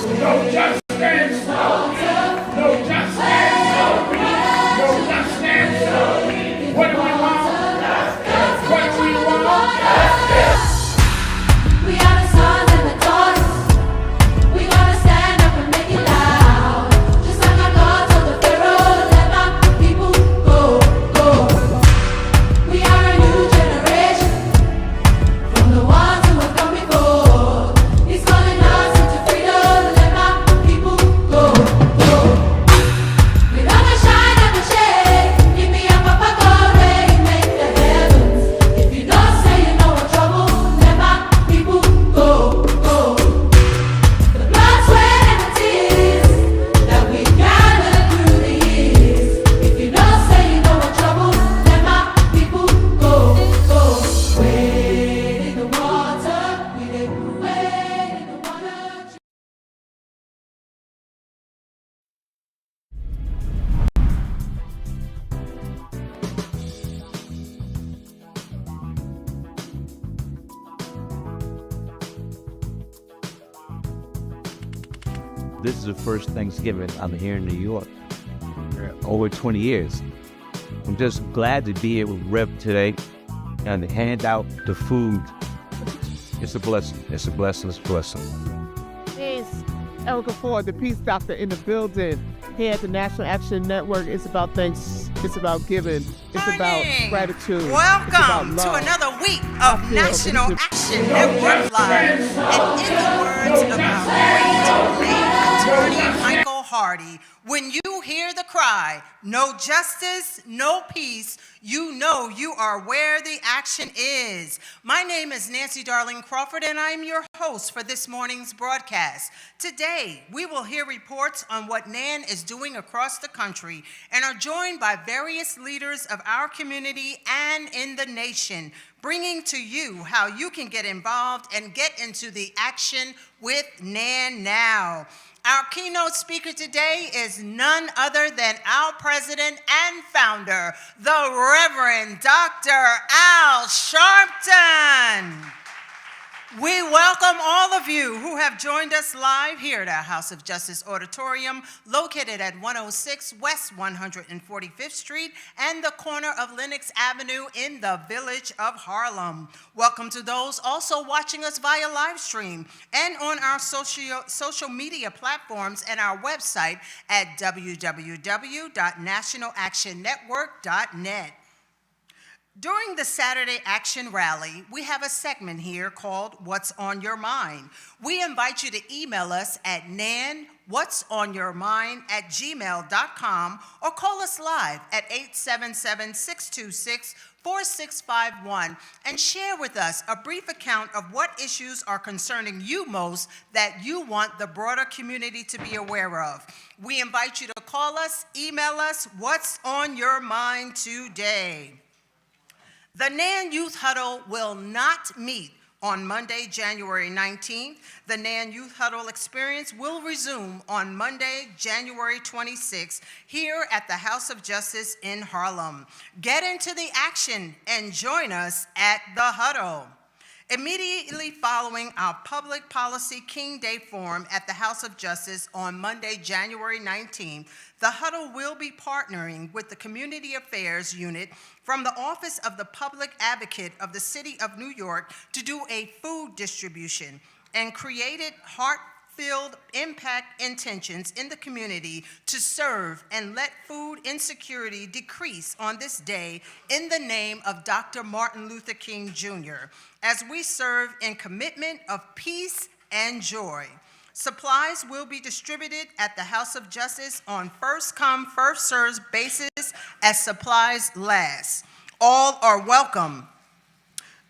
No justice. No justice. No justice. What do we want? What do we want? We are the sons and the daughters. We gotta stand up and make it loud. Just like our God told the Pharaoh, let my people go, go. We are a new generation from the ones who have come before. He's calling us into freedom, let my people go, go. We're gonna shine and we shake. Give me a papa glory, make the heavens. If you don't say you know what trouble, let my people go, go. The blood, sweat, and the tears that we gathered through the years. If you don't say you know what trouble, let my people go, go. Wade in the water, we did wade in the water. This is the first Thanksgiving I'm here in New York. Over 20 years. I'm just glad to be here with Rev today and to hand out the food. It's a blessing. It's a blessing. It's a blessing. It's Erica Ford, the Peace Doctor in the building. Here at the National Action Network, it's about thanks, it's about giving, it's about gratitude. Welcome to another week of National Action Network Live. And in the words of our great late attorney Michael Hardy, when you hear the cry, no justice, no peace, you know you are where the action is. My name is Nancy Darlene Crawford, and I'm your host for this morning's broadcast. Today, we will hear reports on what NAN is doing across the country and are joined by various leaders of our community and in the nation, bringing to you how you can get involved and get into the action with NAN now. Our keynote speaker today is none other than our president and founder, the Reverend Dr. Al Sharpton. We welcome all of you who have joined us live here at our House of Justice Auditorium, located at 106 West 145th Street and the corner of Lenox Avenue in the village of Harlem. Welcome to those also watching us via live stream and on our social media platforms and our website at www.nationalactionnetwork.net. During the Saturday Action Rally, we have a segment here called What's on Your Mind. We invite you to email us at nanwhatsonyourmind@gmail.com or call us live at 877-626-4651 and share with us a brief account of what issues are concerning you most that you want the broader community to be aware of. We invite you to call us, email us, what's on your mind today. The NAN Youth Huddle will not meet on Monday, January 19th. The NAN Youth Huddle experience will resume on Monday, January 26th, here at the House of Justice in Harlem. Get into the action and join us at the Huddle. Immediately following our Public Policy King Day Forum at the House of Justice on Monday, January 19th, the Huddle will be partnering with the Community Affairs Unit from the Office of the Public Advocate of the City of New York to do a food distribution and created heart-filled impact intentions in the community to serve and let food insecurity decrease on this day in the name of Dr. Martin Luther King Jr., as we serve in commitment of peace and joy. Supplies will be distributed at the House of Justice on first-come, first-served basis as supplies last. All are welcome.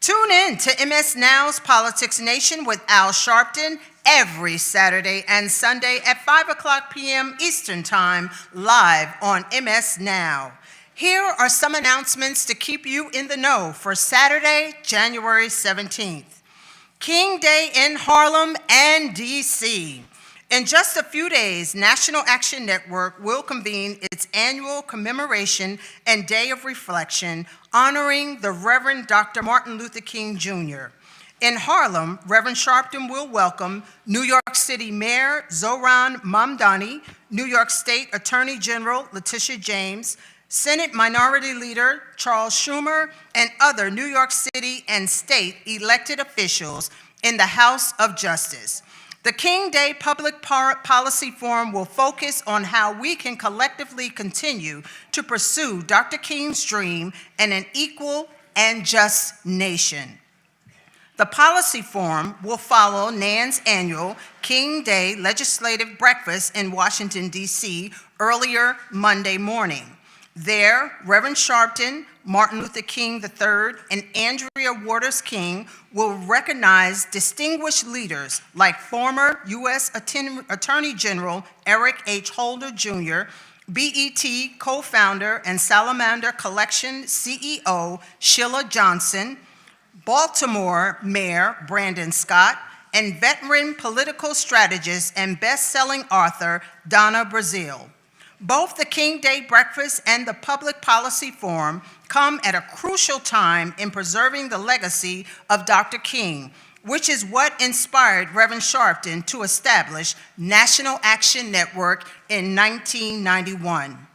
Tune in to MS Now's Politics Nation with Al Sharpton every Saturday and Sunday at 5 o'clock p.m. Eastern Time, live on MS Now. Here are some announcements to keep you in the know for Saturday, January 17th. King Day in Harlem and D.C. In just a few days, National Action Network will convene its annual commemoration and day of reflection honoring the Reverend Dr. Martin Luther King Jr. In Harlem, Reverend Sharpton will welcome New York City Mayor Zohran Mamdani, New York State Attorney General Letitia James, Senate Minority Leader Charles Schumer, and other New York City and state elected officials in the House of Justice. The King Day Public Policy Forum will focus on how we can collectively continue to pursue Dr. King's dream and an equal and just nation. The Policy Forum will follow NAN's annual King Day Legislative Breakfast in Washington, D.C. earlier Monday morning. There, Reverend Sharpton, Martin Luther King III, and Andrea Waters King will recognize distinguished leaders like former U.S. Attorney General Eric H. Holder Jr., BET co-founder and Salamander Collection CEO Sheila Johnson, Baltimore Mayor Brandon Scott, and veteran political strategist and best-selling author Donna Brazile. Both the King Day Breakfast and the Public Policy Forum come at a crucial time in preserving the legacy of Dr. King, which is what inspired Reverend Sharpton to establish National Action Network in 1991.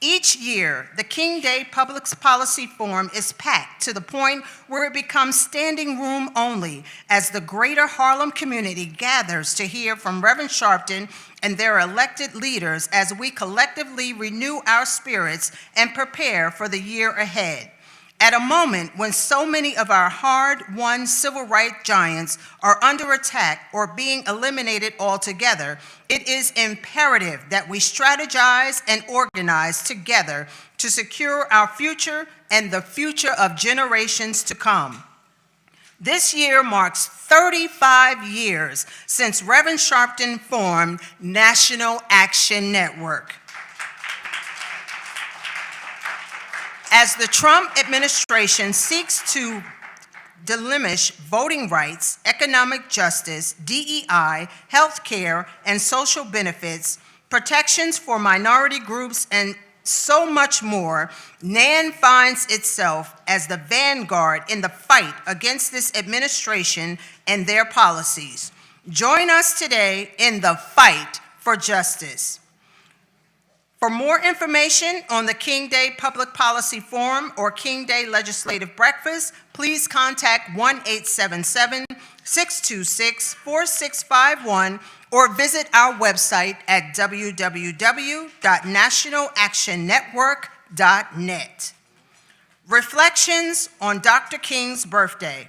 Each year, the King Day Public Policy Forum is packed to the point where it becomes standing room only as the greater Harlem community gathers to hear from Reverend Sharpton and their elected leaders as we collectively renew our spirits and prepare for the year ahead. At a moment when so many of our hard-won civil rights giants are under attack or being eliminated altogether, it is imperative that we strategize and organize together to secure our future and the future of generations to come. This year marks 35 years since Reverend Sharpton formed National Action Network. As the Trump administration seeks to diminish voting rights, economic justice, DEI, health care, and social benefits, protections for minority groups, and so much more, NAN finds itself as the vanguard in the fight against this administration and their policies. Join us today in the fight for justice. For more information on the King Day Public Policy Forum or King Day Legislative Breakfast, please contact 1-877-626-4651 or visit our website at www.nationalactionnetwork.net. Reflections on Dr. King's birthday.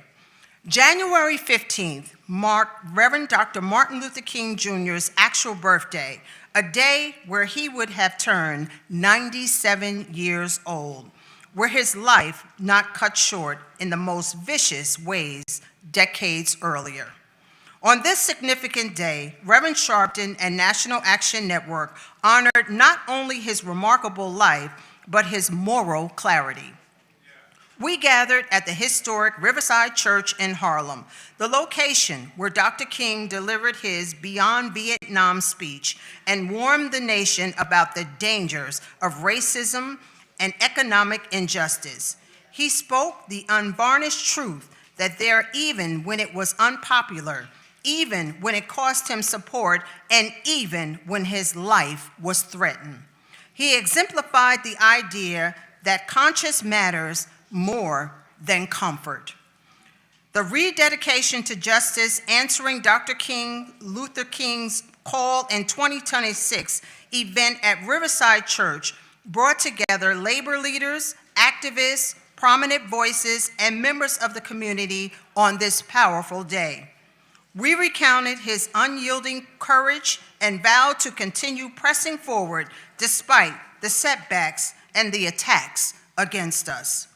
January 15th marked Reverend Dr. Martin Luther King Jr.'s actual birthday, a day where he would have turned 97 years old, were his life not cut short in the most vicious ways decades earlier. On this significant day, Reverend Sharpton and National Action Network honored not only his remarkable life, but his moral clarity. We gathered at the historic Riverside Church in Harlem, the location where Dr. King delivered his Beyond Vietnam speech and warned the nation about the dangers of racism and economic injustice. He spoke the unvarnished truth that there, even when it was unpopular, even when it cost him support, and even when his life was threatened. He exemplified the idea that conscience matters more than comfort. The rededication to justice, answering Dr. Luther King's call in 2026 event at Riverside Church, brought together labor leaders, activists, prominent voices, and members of the community on this powerful day. We recounted his unyielding courage and vowed to continue pressing forward despite the setbacks and the attacks against us.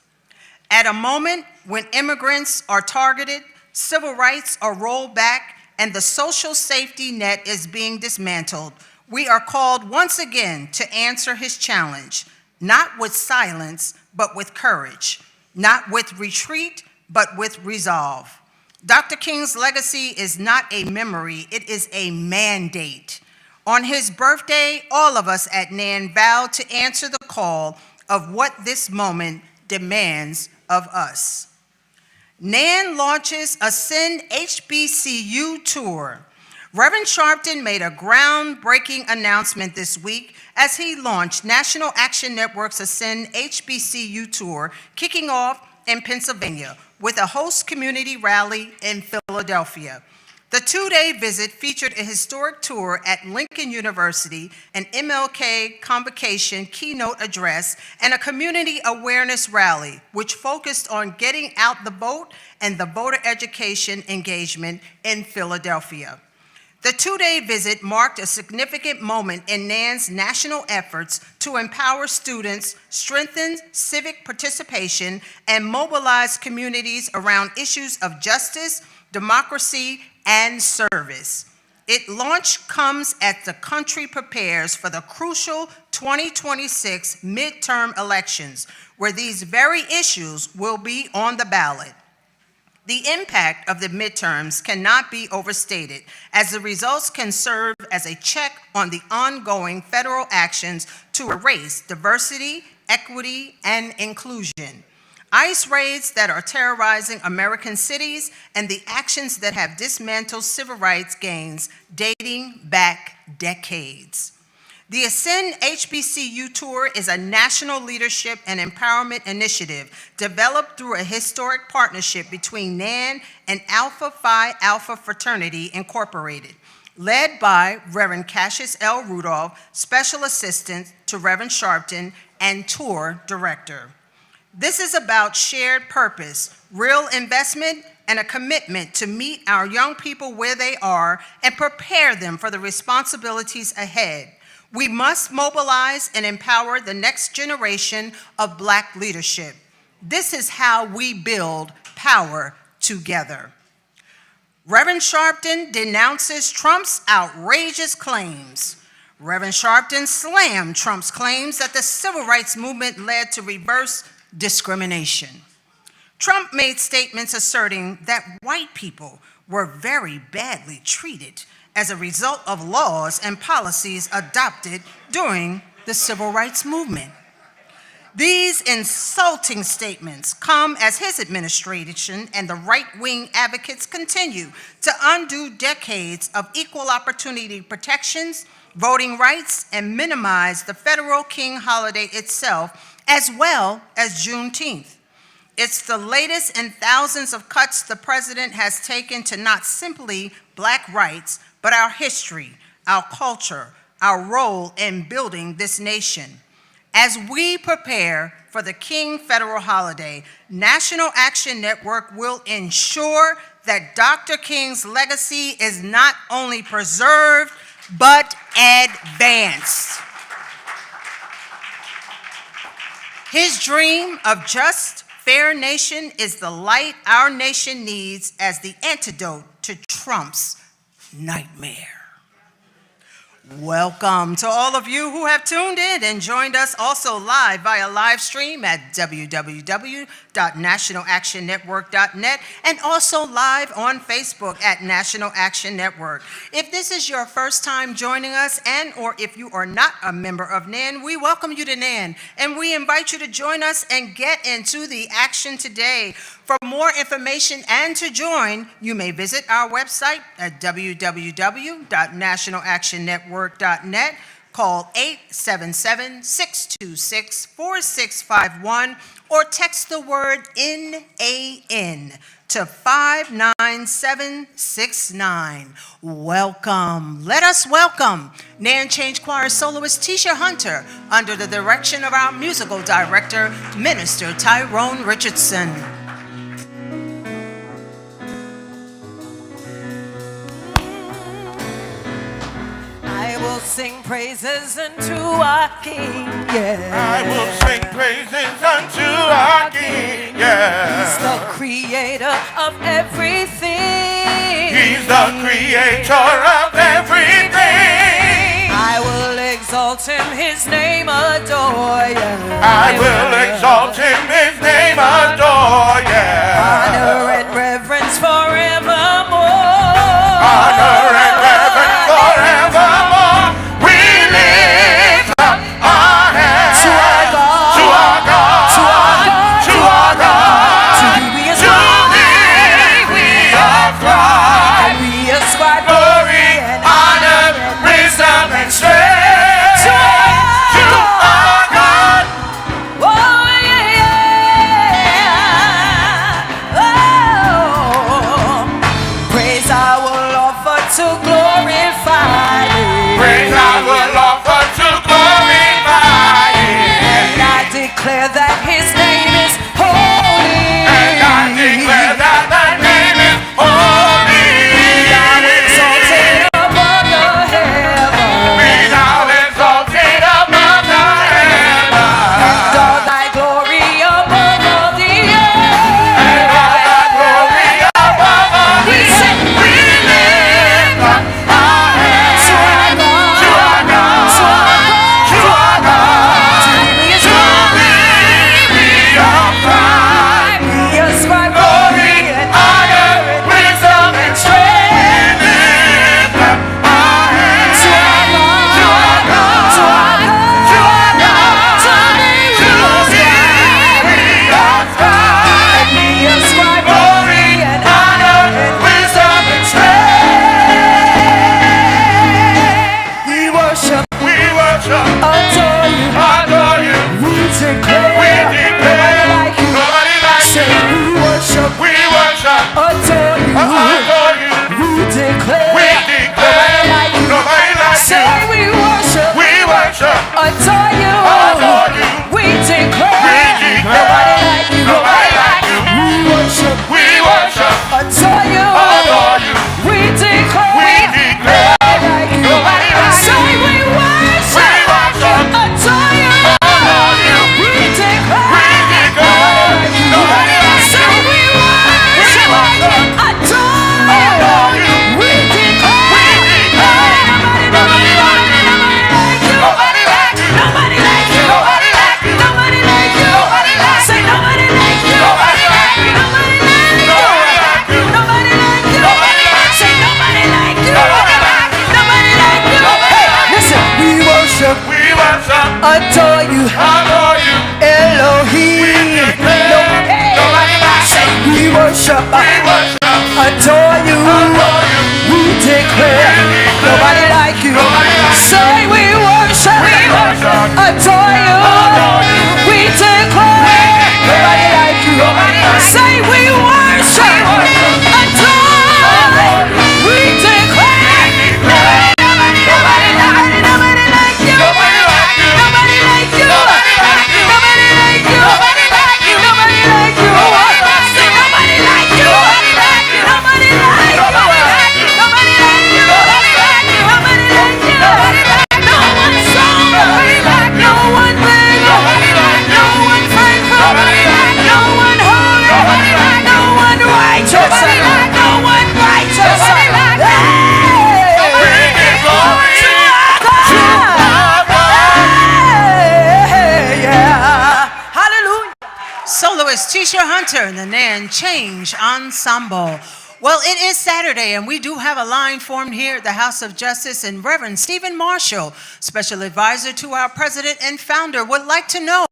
At a moment when immigrants are targeted, civil rights are rolled back, and the social safety net is being dismantled, we are called once again to answer his challenge, not with silence, but with courage, not with retreat, but with resolve. Dr. King's legacy is not a memory, it is a mandate. On his birthday, all of us at NAN vowed to answer the call of what this moment demands of us. NAN launches Ascend HBCU Tour. Reverend Sharpton made a groundbreaking announcement this week as he launched National Action Network's Ascend HBCU Tour, kicking off in Pennsylvania with a host community rally in Philadelphia. The two-day visit featured a historic tour at Lincoln University, an MLK convocation keynote address, and a community awareness rally, which focused on getting out the vote and the voter education engagement in Philadelphia. The two-day visit marked a significant moment in NAN's national efforts to empower students, strengthen civic participation, and mobilize communities around issues of justice, democracy, and service. Its launch comes as the country prepares for the crucial 2026 midterm elections, where these very issues will be on the ballot. The impact of the midterms cannot be overstated, as the results can serve as a check on the ongoing federal actions to erase diversity, equity, and inclusion. ICE raids that are terrorizing American cities and the actions that have dismantled civil rights gains dating back decades. The Ascend HBCU Tour is a national leadership and empowerment initiative developed through a historic partnership between NAN and Alpha Phi Alpha Fraternity Incorporated, led by Reverend Cassius L. Rudolph, Special Assistant to Reverend Sharpton, and Tour Director. This is about shared purpose, real investment, and a commitment to meet our young people where they are and prepare them for the responsibilities ahead. We must mobilize and empower the next generation of Black leadership. This is how we build power together. Reverend Sharpton denounces Trump's outrageous claims. Reverend Sharpton slammed Trump's claims that the civil rights movement led to reverse discrimination. Trump made statements asserting that white people were very badly treated as a result of laws and policies adopted during the civil rights movement. These insulting statements come as his administration and the right-wing advocates continue to undo decades of equal opportunity protections, voting rights, and minimize the federal King holiday itself, as well as Juneteenth. It's the latest in thousands of cuts the president has taken to not simply Black rights, but our history, our culture, our role in building this nation. As we prepare for the King federal holiday, National Action Network will ensure that Dr. King's legacy is not only preserved, but advanced. His dream of just, fair nation is the light our nation needs as the antidote to Trump's nightmare. Welcome to all of you who have tuned in and joined us also live via live stream at www.nationalactionnetwork.net and also live on Facebook at National Action Network. If this is your first time joining us and or if you are not a member of NAN, we welcome you to NAN and we invite you to join us and get into the action today. For more information and to join, you may visit our website at www.nationalactionnetwork.net, call 877-626-4651, or text the word NAN to 59769. Welcome. Let us welcome NAN Change Choir soloist Tisha Hunter under the direction of our musical director, Minister Tyrone Richardson. I will sing praises unto our King, yeah. I will sing praises unto our King, yeah. He's the creator of everything. He's the creator of everything. I will exalt him, his name adore, yeah. I will exalt him, his name adore, yeah. Honor and reverence forevermore. Honor and reverence forevermore. We lift up our hands To our God, to our God, to our God, to our God, to thee be his to thee to glorify Him. Praise I will offer to glorify Him. And I declare that His name is holy. And I declare that thy name is holy. Be thou exalted above the heavens. Be thou exalted above the heavens. And all thy glory above all the earth. And all thy glory above all the We say, we lift up our hands to our God, to our God, to our God, to our God. to Him is To glory. thee we ascribe We ascribe glory and honor, wisdom, and strength. We lift up our hands to our God, to our God, to our God, to our God. to Him To thee we ascribe we ascribe glory and honor, wisdom, and strength. we worship, We worship, adore you, adore you. we declare, We declare nobody like you. nobody like Say you. we worship, We worship, adore you, adore you. we declare, We declare nobody like you. nobody like Say you. we worship, We worship, adore you, adore you. we declare, We declare nobody like you, nobody like you. we worship, We worship, adore you, adore you. we declare, We declare like you. nobody like you. Say we worship, We worship, adore you, adore you. we declare, We declare nobody like you. say we worship, adore you, we declare, nobody like you, Nobody like you. nobody like you, Nobody like you. nobody like you, Nobody like say you. nobody like you, Nobody like you. nobody like you, Nobody like you. nobody like you, Nobody like say nobody like you, Nobody like you. nobody like you. Nobody Hey, like you. listen, we worship, We worship, adore you, adore you. Elohim. Declare nobody like you. We worship, We worship, adore you, adore you. we declare, nobody like you. Nobody like you. Say we worship, worship, adore you, adore you. we declare, nobody like you. Nobody like you. Say we worship, adore you, we declare, nobody like you, Nobody like you. nobody like you, Nobody like you. nobody like you, Nobody like you. nobody like you, Nobody like you. say nobody like you, Nobody like you. nobody like you, Nobody like you. nobody like you, Nobody like you. nobody like you, Nobody like you. no one strong, Nobody like you. no one big, Nobody like you. no one faithful, Nobody like you. no one holy, Nobody like no one righteous, Nobody like no one righteous, Nobody like We give glory to our God. yeah, hallelujah. Soloist Tisha Hunter and the Nan Change Ensemble. Well, it is Saturday, and we do have a line formed here at the House of Justice, and Reverend Stephen Marshall, Special Advisor to our President and Founder, would like to know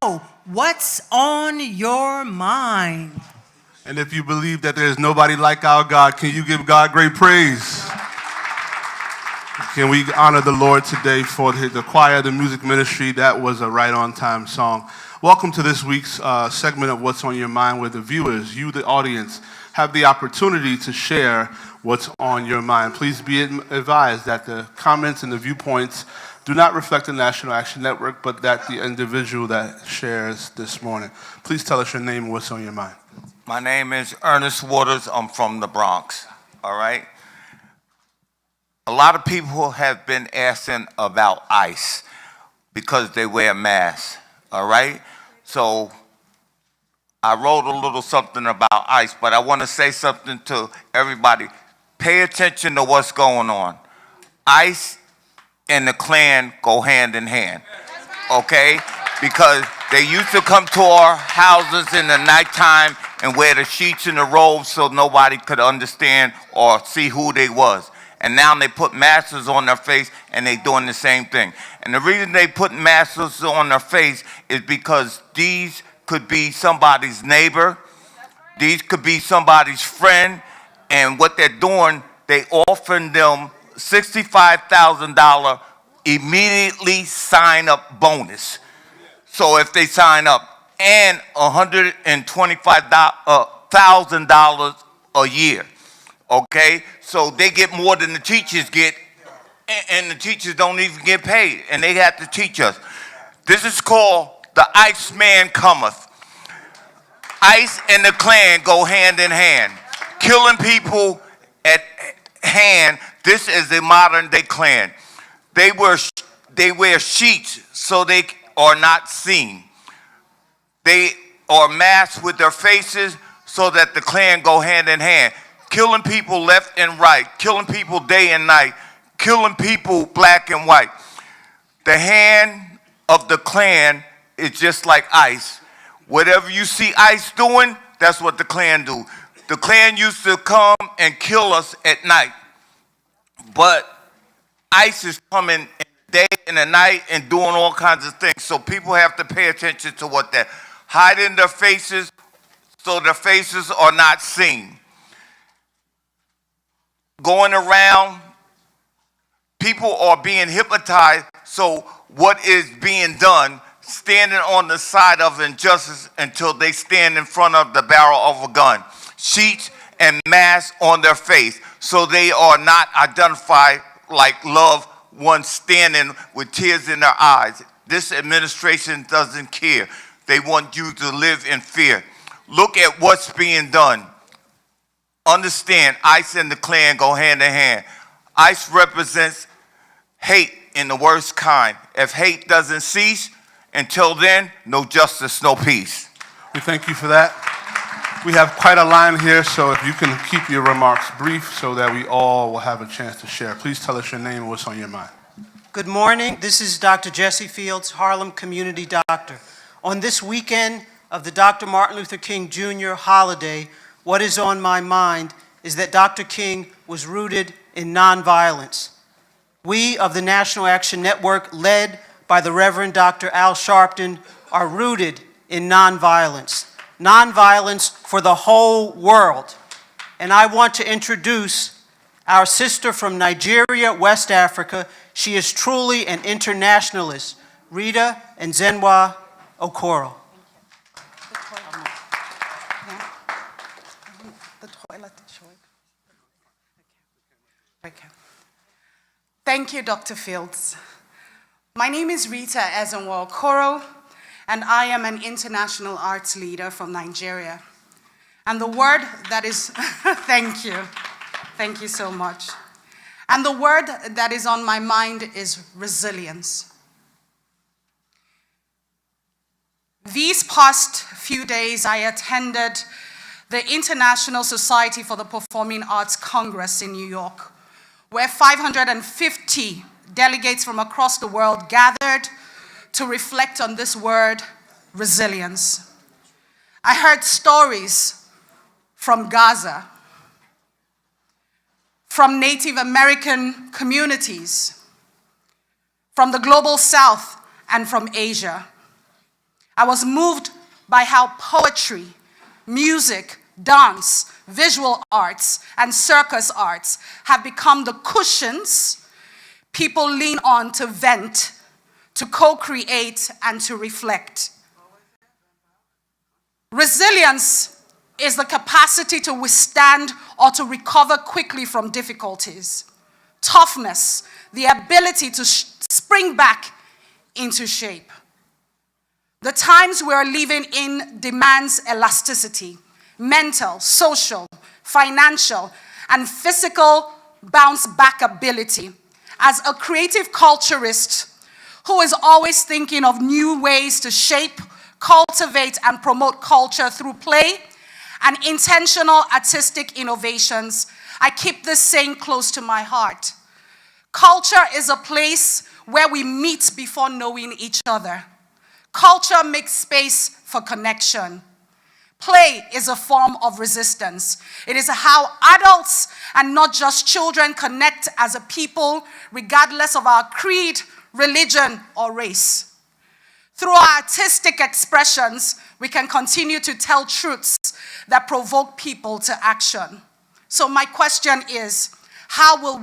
what's on your mind. And if you believe that there is nobody like our God, can you give God great praise? Can we honor the Lord today for the choir, the music ministry? That was a right on time song. Welcome to this week's segment of What's on Your Mind, where the viewers, you the audience, have the opportunity to share what's on your mind. Please be advised that the comments and the viewpoints do not reflect the National Action Network, but that the individual that shares this morning. Please tell us your name and what's on your mind. My name is Ernest Waters. I'm from the Bronx, all right? A lot of people have been asking about ICE because they wear masks, all right? So I wrote a little something about ICE, but I want to say something to everybody. Pay attention to what's going on. ICE and the Klan go hand in hand, okay? Because they used to come to our houses in the nighttime and wear the sheets and the robes so nobody could understand or see who they was. And now they put masks on their face and they doing the same thing. And the reason they put masks on their face is because these could be somebody's neighbor, these could be somebody's friend, and what they're doing, they offering them $65,000 immediately sign up bonus. So if they sign up, and $125,000 a year. Okay? So they get more than the teachers get, and the teachers don't even get paid, and they have to teach us. This is called the Iceman Cometh. ICE and the Klan go hand in hand. Killing people at hand. This is the modern day Klan. They wear sheets so they are not seen. They are masked with their faces so that the Klan go hand in hand. Killing people left and right. Killing people day and night. Killing people black and white. The hand of the Klan is just like ICE. Whatever you see ICE doing, that's what the Klan do. The Klan used to come and kill us at night. But ICE is coming in the day and the night and doing all kinds of things. So people have to pay attention to what they're hiding their faces so their faces are not seen. Going around, people are being hypnotized. So what is being done, standing on the side of injustice until they stand in front of the barrel of a gun. Sheets and masks on their face so they are not identified like loved ones standing with tears in their eyes. This administration doesn't care. They want you to live in fear. Look at what's being done. Understand, ICE and the Klan go hand in hand. ICE represents hate in the worst kind. If hate doesn't cease, until then, no justice, no peace. We thank you for that. We have quite a line here, so if you can keep your remarks brief so that we all will have a chance to share. Please tell us your name and what's on your mind. Good morning. This is Dr. Jesse Fields, Harlem Community Doctor. On this weekend of the Dr. Martin Luther King Jr. holiday, what is on my mind is that Dr. King was rooted in nonviolence. We of the National Action Network, led by the Reverend Dr. Al Sharpton, are rooted in nonviolence. Nonviolence for the whole world. And I want to introduce our sister from Nigeria, West Africa. She is truly an internationalist, Rita Nzenwa Okoro. Thank you, Dr. Fields. My name is Rita Ezenwa Okoro, and I am an international arts leader from Nigeria. And the word that is, thank you so much. And the word that is on my mind is resilience. These past few days, I attended the International Society for the Performing Arts Congress in New York, where 550 delegates from across the world gathered to reflect on this word, resilience. I heard stories from Gaza, from Native American communities, from the global South, and from Asia. I was moved by how poetry, music, dance, visual arts, and circus arts have become the cushions people lean on to vent, to co-create, and to reflect. Resilience is the capacity to withstand or to recover quickly from difficulties. Toughness, the ability to spring back into shape. The times we are living in demands elasticity, mental, social, financial, and physical bounce-back ability. As a creative culturist who is always thinking of new ways to shape, cultivate, and promote culture through play and intentional artistic innovations, I keep this saying close to my heart. Culture is a place where we meet before knowing each other. Culture makes space for connection. Play is a form of resistance. It is how adults and not just children connect as a people, regardless of our creed, religion, or race. Through our artistic expressions, we can continue to tell truths that provoke people to action. So my question is, how will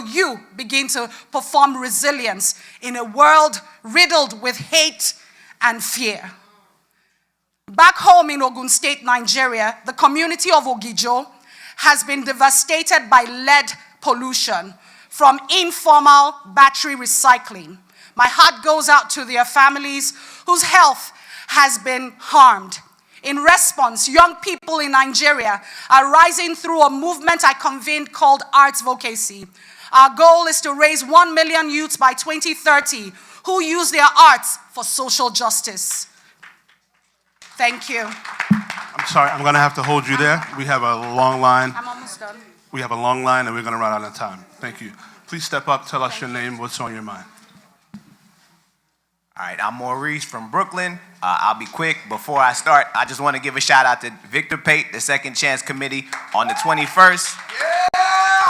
you begin to perform resilience in a world riddled with hate and fear? Back home in Ogun State, Nigeria, the community of Ogijo has been devastated by lead pollution from informal battery recycling. My heart goes out to their families whose health has been harmed. In response, young people in Nigeria are rising through a movement I convened called Arts Vocacy. Our goal is to raise 1 million youths by 2030 who use their arts for social justice. Thank you. I'm sorry, I'm going to have to hold you there. We have a long line. I'm almost done. We have a long line, and we're going to run out of time. Thank you. Please step up, tell us your name, what's on your mind. All right, I'm Maurice from Brooklyn. I'll be quick. Before I start, I just want to give a shout out to Victor Pate, the Second Chance Committee, on the 21st.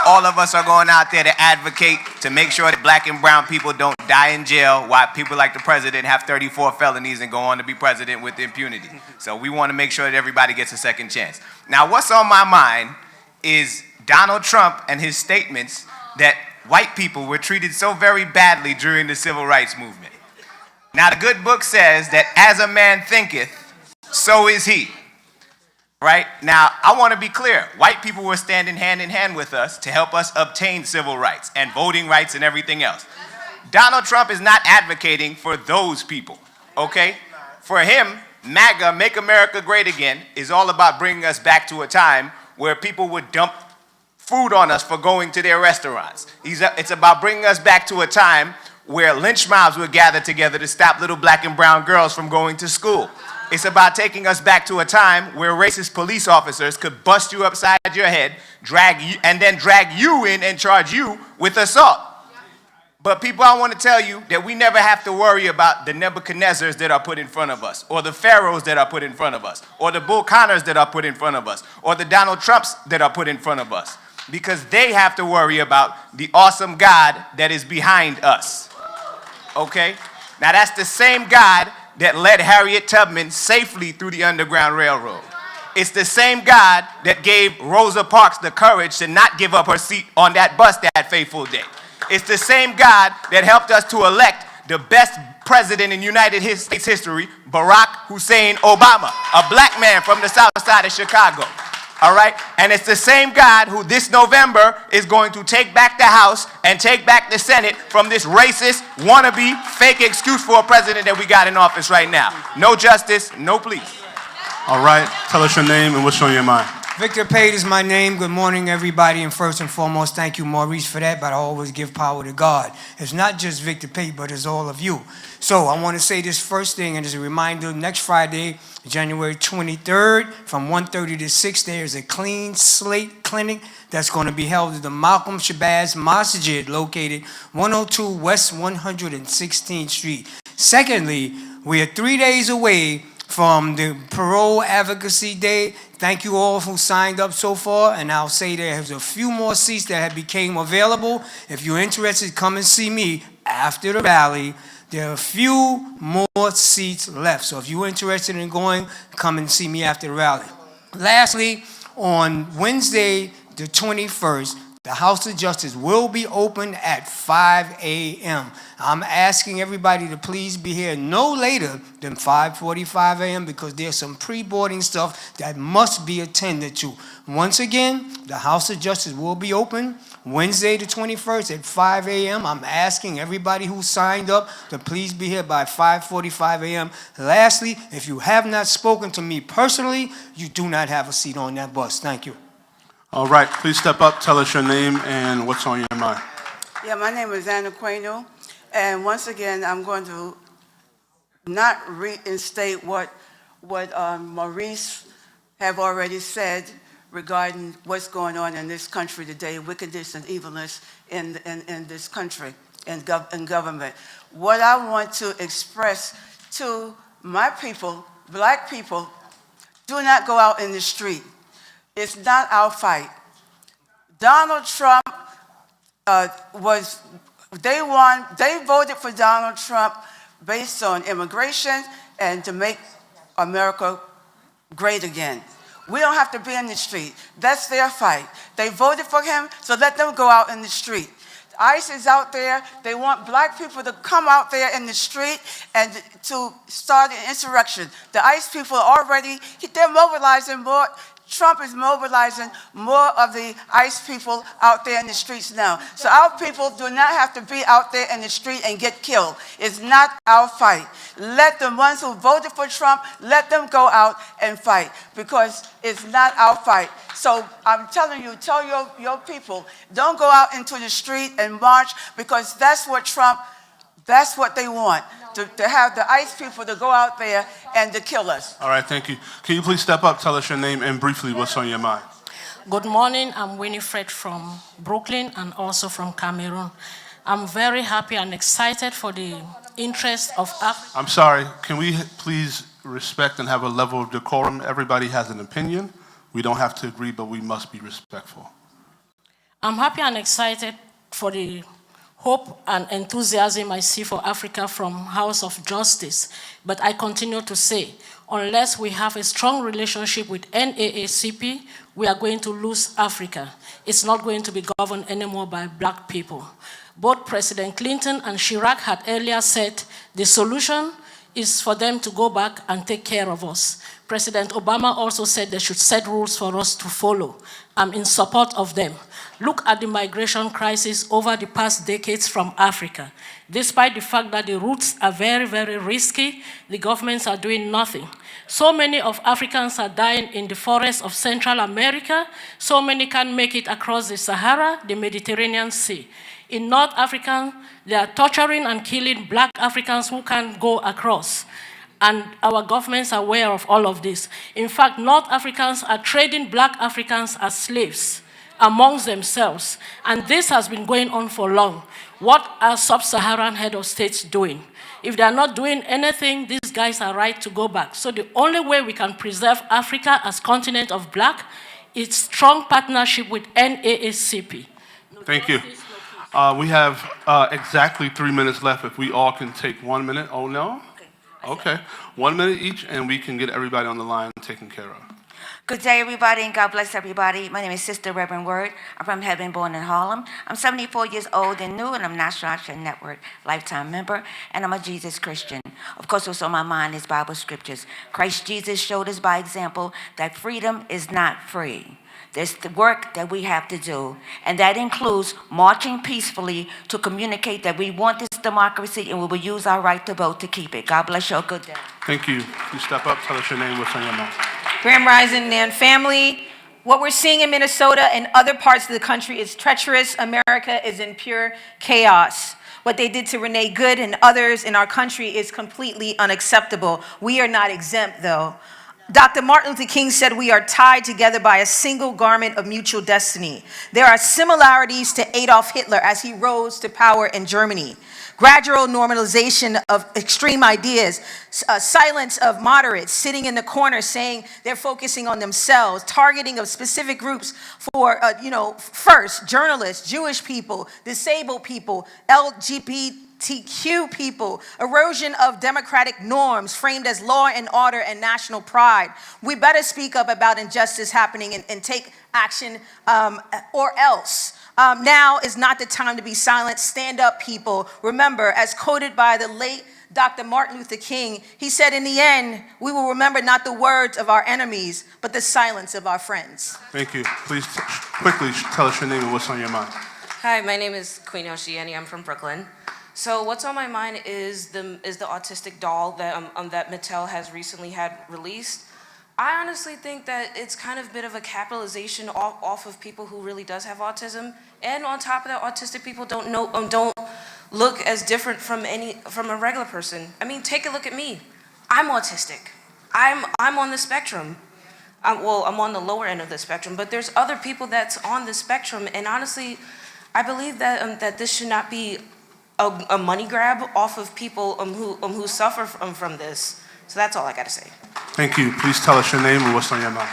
All of us are going out there to advocate to make sure that black and brown people don't die in jail while people like the president have 34 felonies and go on to be president with impunity. So we want to make sure that everybody gets a second chance. Now, what's on my mind is Donald Trump and his statements that white people were treated so very badly during the civil rights movement. Now, the good book says that as a man thinketh, so is he. Right? Now, I want to be clear. White people were standing hand in hand with us to help us obtain civil rights and voting rights and everything else. Donald Trump is not advocating for those people, okay? For him, MAGA, Make America Great Again, is all about bringing us back to a time where people would dump food on us for going to their restaurants. It's about bringing us back to a time where lynch mobs would gather together to stop little black and brown girls from going to school. It's about taking us back to a time where racist police officers could bust you upside your head, drag you in and charge you with assault. But people, I want to tell you that we never have to worry about the Nebuchadnezzars that are put in front of us, or the Pharaohs that are put in front of us, or the Bull Connors that are put in front of us, or the Donald Trumps that are put in front of us, because they have to worry about the awesome God that is behind us. Okay? Now that's the same God that led Harriet Tubman safely through the Underground Railroad. It's the same God that gave Rosa Parks the courage to not give up her seat on that bus that fateful day. It's the same God that helped us to elect the best president in United States history, Barack Hussein Obama, a black man from the south side of Chicago. All right? And it's the same God who this November is going to take back the House and take back the Senate from this racist, wannabe, fake excuse for a president that we got in office right now. No justice, no peace. All right, tell us your name and what's on your mind. Victor Pate is my name. Good morning, everybody. And first and foremost, thank you, Maurice, for that. But I always give power to God. It's not just Victor Pate, but it's all of you. So I want to say this first thing, and as a reminder, next Friday, January 23rd, from 1:30 to 6, there is a clean slate clinic that's going to be held at the Malcolm Shabazz Masjid, located 102 West 116th Street. Secondly, we are 3 days away from the Parole Advocacy Day. Thank you all who signed up so far, and I'll say there's a few more seats that have became available. If you're interested, come and see me after the rally. There are a few more seats left, so if you're interested in going, come and see me after the rally. Lastly, on Wednesday, the 21st, the House of Justice will be open at 5 a.m. I'm asking everybody to please be here no later than 5:45 a.m. because there's some pre-boarding stuff that must be attended to. Once again, the House of Justice will be open Wednesday the 21st at 5 a.m. I'm asking everybody who signed up to please be here by 5:45 a.m. Lastly, if you have not spoken to me personally, you do not have a seat on that bus. Thank you. All right, please step up, tell us your name and what's on your mind. Yeah, my name is Anna Queno, and once again, I'm going to not reinstate what Maurice have already said regarding what's going on in this country today, wickedness and evilness in this country and government. What I want to express to my people, black people, do not go out in the street. It's not our fight. Donald Trump they voted for Donald Trump based on immigration and to make America great again. We don't have to be in the street. That's their fight. They voted for him, so let them go out in the street. ICE is out there. They want black people to come out there in the street and to start an insurrection. The ICE people are already, they're mobilizing more Trump is mobilizing more of the ICE people out there in the streets now. So our people do not have to be out there in the street and get killed. It's not our fight. Let the ones who voted for Trump, let them go out and fight, because it's not our fight. So I'm telling you, tell your people, don't go out into the street and march, because that's what they want, to have the ICE people to go out there and to kill us. All right, thank you. Can you please step up, tell us your name, and briefly what's on your mind? Good morning. I'm Winifred from Brooklyn and also from Cameroon. I'm very happy and excited for the interest of Africa. I'm sorry, can we please respect and have a level of decorum? Everybody has an opinion. We don't have to agree, but we must be respectful. I'm happy and excited for the hope and enthusiasm I see for Africa from House of Justice. But I continue to say, unless we have a strong relationship with NAACP, we are going to lose Africa. It's not going to be governed anymore by black people. Both President Clinton and Chirac had earlier said the solution is for them to go back and take care of us. President Obama also said they should set rules for us to follow. I'm in support of them. Look at the migration crisis over the past decades from Africa. Despite the fact that the routes are very, very risky, the governments are doing nothing. So many of Africans are dying in the forests of Central America. So many can't make it across the Sahara, the Mediterranean Sea. In North Africa, they are torturing and killing black Africans who can't go across. And our governments are aware of all of this. In fact, North Africans are trading black Africans as slaves amongst themselves. And this has been going on for long. What are sub-Saharan head of states doing? If they're not doing anything, these guys are right to go back. So the only way we can preserve Africa as continent of black is strong partnership with NAACP. Thank you. We have exactly 3 minutes left. If we all can take 1 minute. Oh, no? Okay. 1 minute each, and we can get everybody on the line taken care of. Good day, everybody, and God bless everybody. My name is Sister Reverend Word. I'm from Heaven, born in Harlem. I'm 74 years old and new, and I'm National Action Network lifetime member, and I'm a Jesus Christian. Of course, what's on my mind is Bible scriptures. Christ Jesus showed us by example that freedom is not free. There's the work that we have to do, and that includes marching peacefully to communicate that we want this democracy and we will use our right to vote to keep it. God bless you. Good day. Thank you. You step up, tell us your name, what's on your mind. Grand Rising and family. What we're seeing in Minnesota and other parts of the country is treacherous. America is in pure chaos. What they did to Renee Good and others in our country is completely unacceptable. We are not exempt, though. Dr. Martin Luther King said we are tied together by a single garment of mutual destiny. There are similarities to Adolf Hitler as he rose to power in Germany. Gradual normalization of extreme ideas, silence of moderates sitting in the corner saying they're focusing on themselves, targeting of specific groups for, first, journalists, Jewish people, disabled people, LGBTQ people, erosion of democratic norms framed as law and order and national pride. We better speak up about injustice happening and take action or else. Now is not the time to be silent. Stand up, people. Remember, as quoted by the late Dr. Martin Luther King, he said, in the end, we will remember not the words of our enemies, but the silence of our friends. Thank you. Please quickly tell us your name and what's on your mind. Hi, my name is Queen Oshiani. I'm from Brooklyn. So what's on my mind is the autistic doll that Mattel has recently had released. I honestly think that it's kind of a bit of a capitalization off of people who really does have autism, and on top of that, autistic people don't look as different from a regular person. I mean, take a look at me. I'm autistic. I'm on the spectrum. I'm on the lower end of the spectrum, but there's other people that's on the spectrum, and honestly, I believe that that this should not be a money grab off of people who suffer from this. So that's all I got to say. Thank you. Please tell us your name and what's on your mind.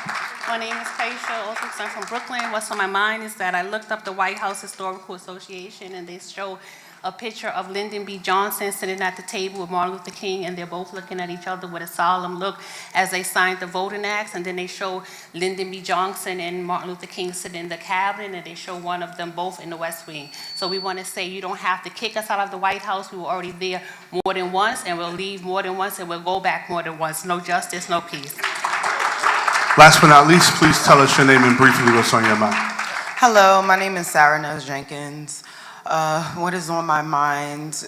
My name is Kaisha Olson. I'm from Brooklyn. What's on my mind is that I looked up the White House Historical Association, and they show a picture of Lyndon B. Johnson sitting at the table with Martin Luther King, and they're both looking at each other with a solemn look as they signed the Voting Acts. And then they show Lyndon B. Johnson and Martin Luther King sitting in the cabinet, and they show one of them both in the West Wing. So we want to say you don't have to kick us out of the White House. We were already there more than once, and we'll leave more than once, and we'll go back more than once. No justice, no peace. Last but not least, please tell us your name and briefly what's on your mind. Hello, my name is Sarah Nels Jenkins. What is on my mind?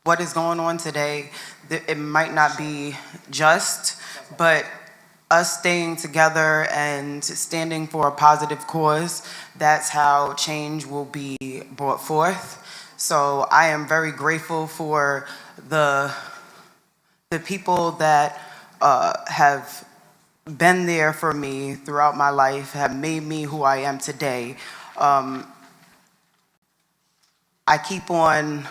What is going on today? It might not be just, but us staying together and standing for a positive cause, that's how change will be brought forth. So I am very grateful for the people that have been there for me throughout my life, have made me who I am today. I keep on,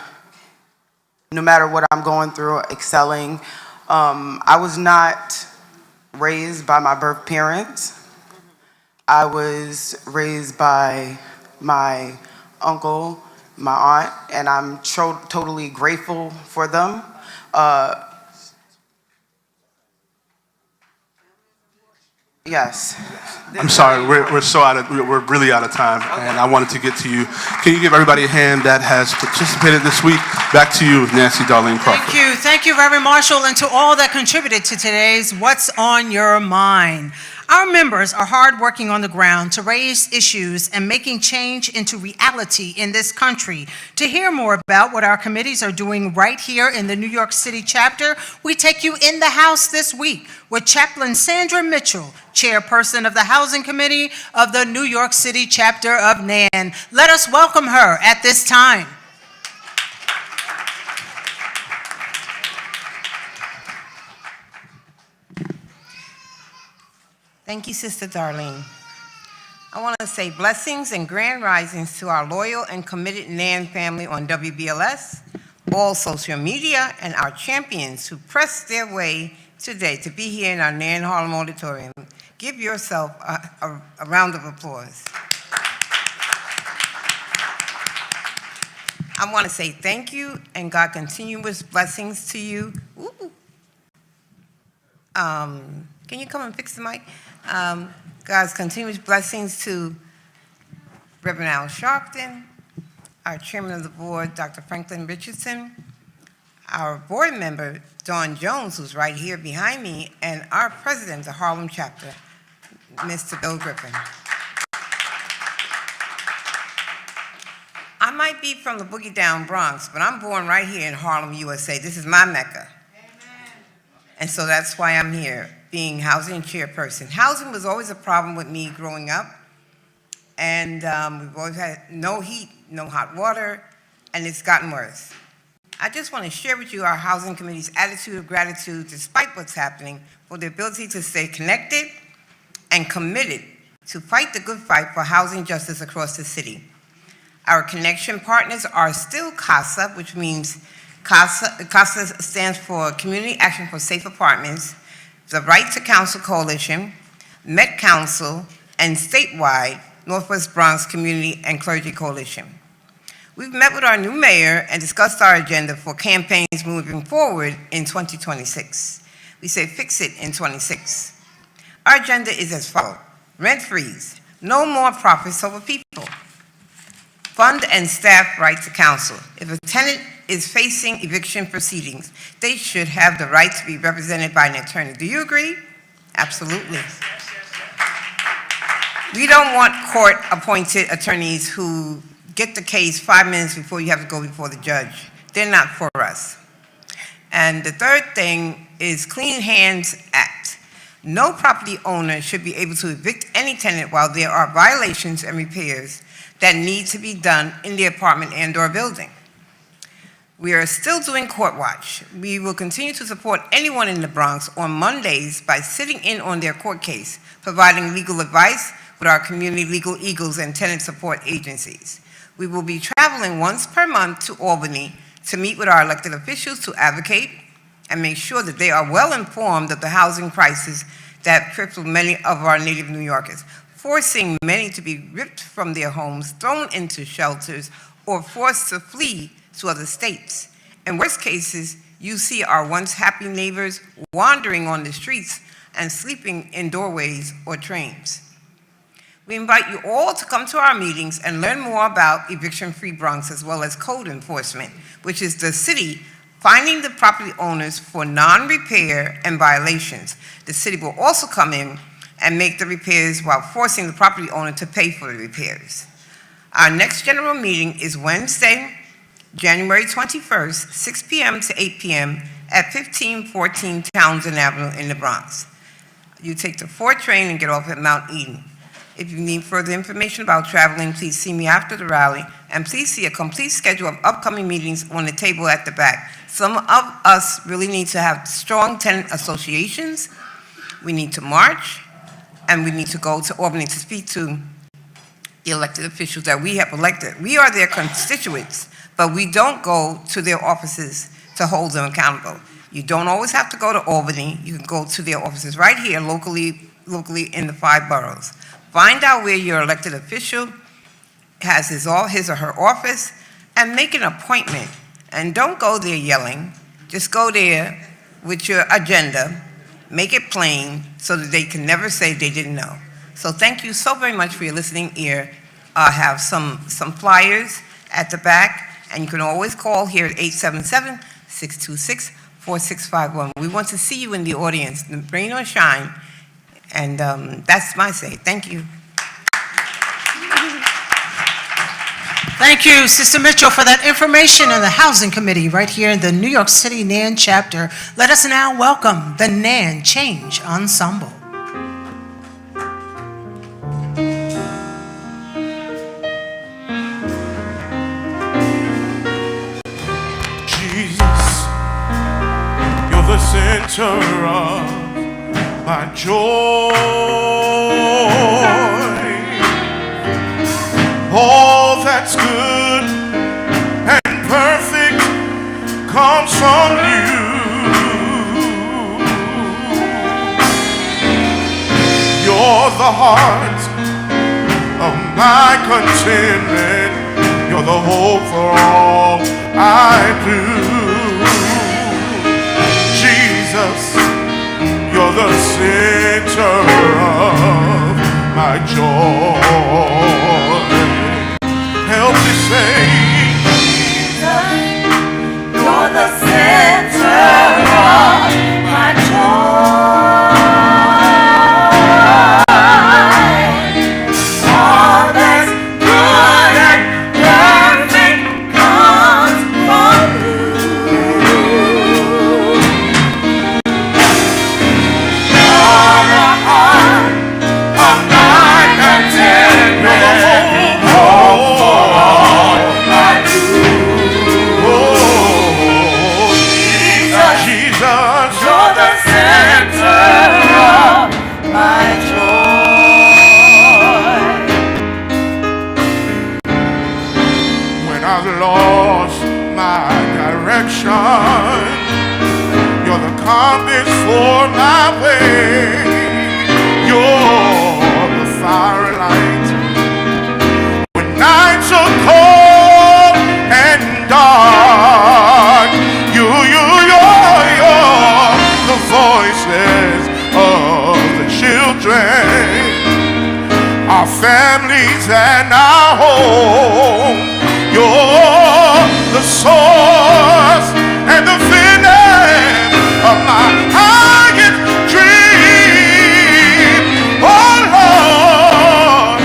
no matter what I'm going through, excelling. I was not raised by my birth parents. I was raised by my uncle, my aunt, and I'm totally grateful for them. Yes. I'm sorry, we're really out of time, and I wanted to get to you. Can you give everybody a hand that has participated this week? Back to you, Nancy Darlene Crawford. Thank you, Reverend Marshall, and to all that contributed to today's What's on Your Mind. Our members are hard working on the ground to raise issues and making change into reality in this country. To hear more about what our committees are doing right here in the New York City chapter, we take you in the house this week with Chaplain Sandra Mitchell, chairperson of the Housing Committee of the New York City chapter of NAN. Let us welcome her at this time. Thank you, Sister Darlene. I want to say blessings and grand risings to our loyal and committed NAN family on WBLS, all social media, and our champions who pressed their way today to be here in our NAN Harlem Auditorium. Give yourself a round of applause. I want to say thank you and God continuous blessings to you. Ooh. Can you come and fix the mic? God's continuous blessings to Reverend Al Sharpton, our chairman of the board, Dr. Franklin Richardson, our board member, Dawn Jones, who's right here behind me, and our president of the Harlem chapter, Mr. Bill Griffin. I might be from the Boogie Down Bronx, but I'm born right here in Harlem, USA. This is my Mecca. And so that's why I'm here, being housing chairperson. Housing was always a problem with me growing up. And we've always had no heat, no hot water, and it's gotten worse. I just want to share with you our housing committee's attitude of gratitude, despite what's happening, for the ability to stay connected and committed to fight the good fight for housing justice across the city. Our connection partners are still CASA, which means CASA stands for Community Action for Safe Apartments, the Right to Counsel Coalition, Met Council, and statewide Northwest Bronx Community and Clergy Coalition. We've met with our new mayor and discussed our agenda for campaigns moving forward in 2026. We say fix it in 26. Our agenda is as follows: rent freeze, no more profits over people. Fund and staff right to counsel. If a tenant is facing eviction proceedings, they should have the right to be represented by an attorney. Do you agree? Absolutely. We don't want court-appointed attorneys who get the case 5 minutes before you have to go before the judge. They're not for us. And the third thing is Clean Hands Act. No property owner should be able to evict any tenant while there are violations and repairs that need to be done in the apartment and/or building. We are still doing court watch. We will continue to support anyone in the Bronx on Mondays by sitting in on their court case, providing legal advice with our community legal eagles and tenant support agencies. We will be traveling once per month to Albany to meet with our elected officials to advocate and make sure that they are well informed of the housing crisis that crippled many of our native New Yorkers, forcing many to be ripped from their homes, thrown into shelters, or forced to flee to other states. In worst cases, you see our once happy neighbors wandering on the streets and sleeping in doorways or trains. We invite you all to come to our meetings and learn more about Eviction-Free Bronx, as well as code enforcement, which is the city finding the property owners for non-repair and violations. The city will also come in and make the repairs while forcing the property owner to pay for the repairs. Our next general meeting is Wednesday, January 21st, 6 p.m. to 8 p.m. at 1514 Townsend Avenue in the Bronx. You take the 4 train and get off at Mount Eden. If you need further information about traveling, please see me after the rally, and please see a complete schedule of upcoming meetings on the table at the back. Some of us really need to have strong tenant associations. We need to march, and we need to go to Albany to speak to the elected officials that we have elected. We are their constituents, but we don't go to their offices to hold them accountable. You don't always have to go to Albany. You can go to their offices right here locally in the 5 boroughs. Find out where your elected official has his or her office and make an appointment. And don't go there yelling. Just go there with your agenda. Make it plain so that they can never say they didn't know. So thank you so very much for your listening ear. I have some flyers at the back, and you can always call here at 877-626-4651. We want to see you in the audience. Rain or shine. And that's my say. Thank you. Thank you, Sister Mitchell, for that information in the Housing Committee right here in the New York City NAN chapter. Let us now welcome the NAN Change Ensemble. Jesus, you're the center of my joy. All that's good and perfect comes from you. You're the heart of my contentment. You're the hope for all I do. Jesus, you're the center of my joy. Help me say, You're the center of my joy. All that's good and perfect comes from you. You're the heart of my contentment. Lost my direction, you're the compass for my way. You're the firelight when nights are cold and dark. You're the voices of the children, our families and our home. You're the source and the finish of my highest dream. Oh Lord,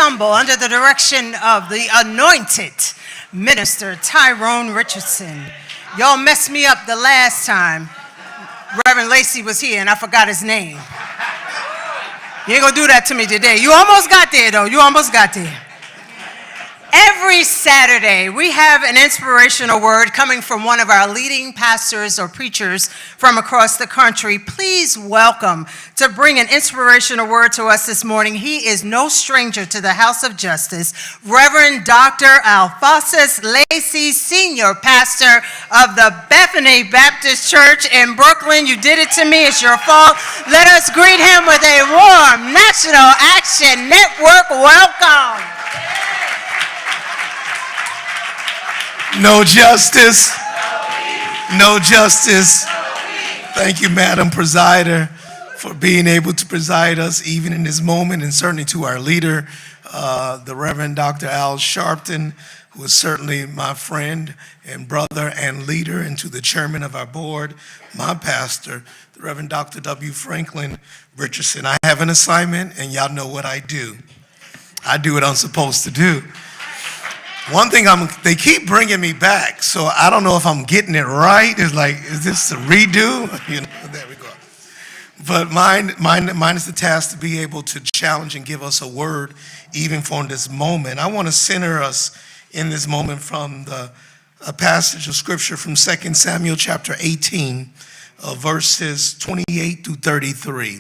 ensemble under the direction of the anointed minister Tyrone Richardson. Y'all messed me up the last time Reverend Lacey was here and I forgot his name. You ain't gonna do that to me today. You almost got there though, you almost got there. Every Saturday, we have an inspirational word coming from one of our leading pastors or preachers from across the country. Please welcome to bring an inspirational word to us this morning. He is no stranger to the House of Justice, Reverend Dr. Alphonsus Lacey, Senior Pastor of the Bethany Baptist Church in Brooklyn. You did it to me, it's your fault. Let us greet him with a warm National Action Network welcome. No justice. No justice. Thank you, Madam Presider, for being able to preside us even in this moment, and certainly to our leader, the Reverend Dr. Al Sharpton, who is certainly my friend and brother and leader, and to the chairman of our board, my pastor, the Reverend Dr. W. Franklin Richardson. I have an assignment, and y'all know what I do. I do what I'm supposed to do. One thing they keep bringing me back, so I don't know if I'm getting it right. It's like, is this a redo? You know, there we go. But mine is the task to be able to challenge and give us a word even for this moment. I want to center us in this moment from a passage of scripture from 2 Samuel chapter 18, verses 28 through 33.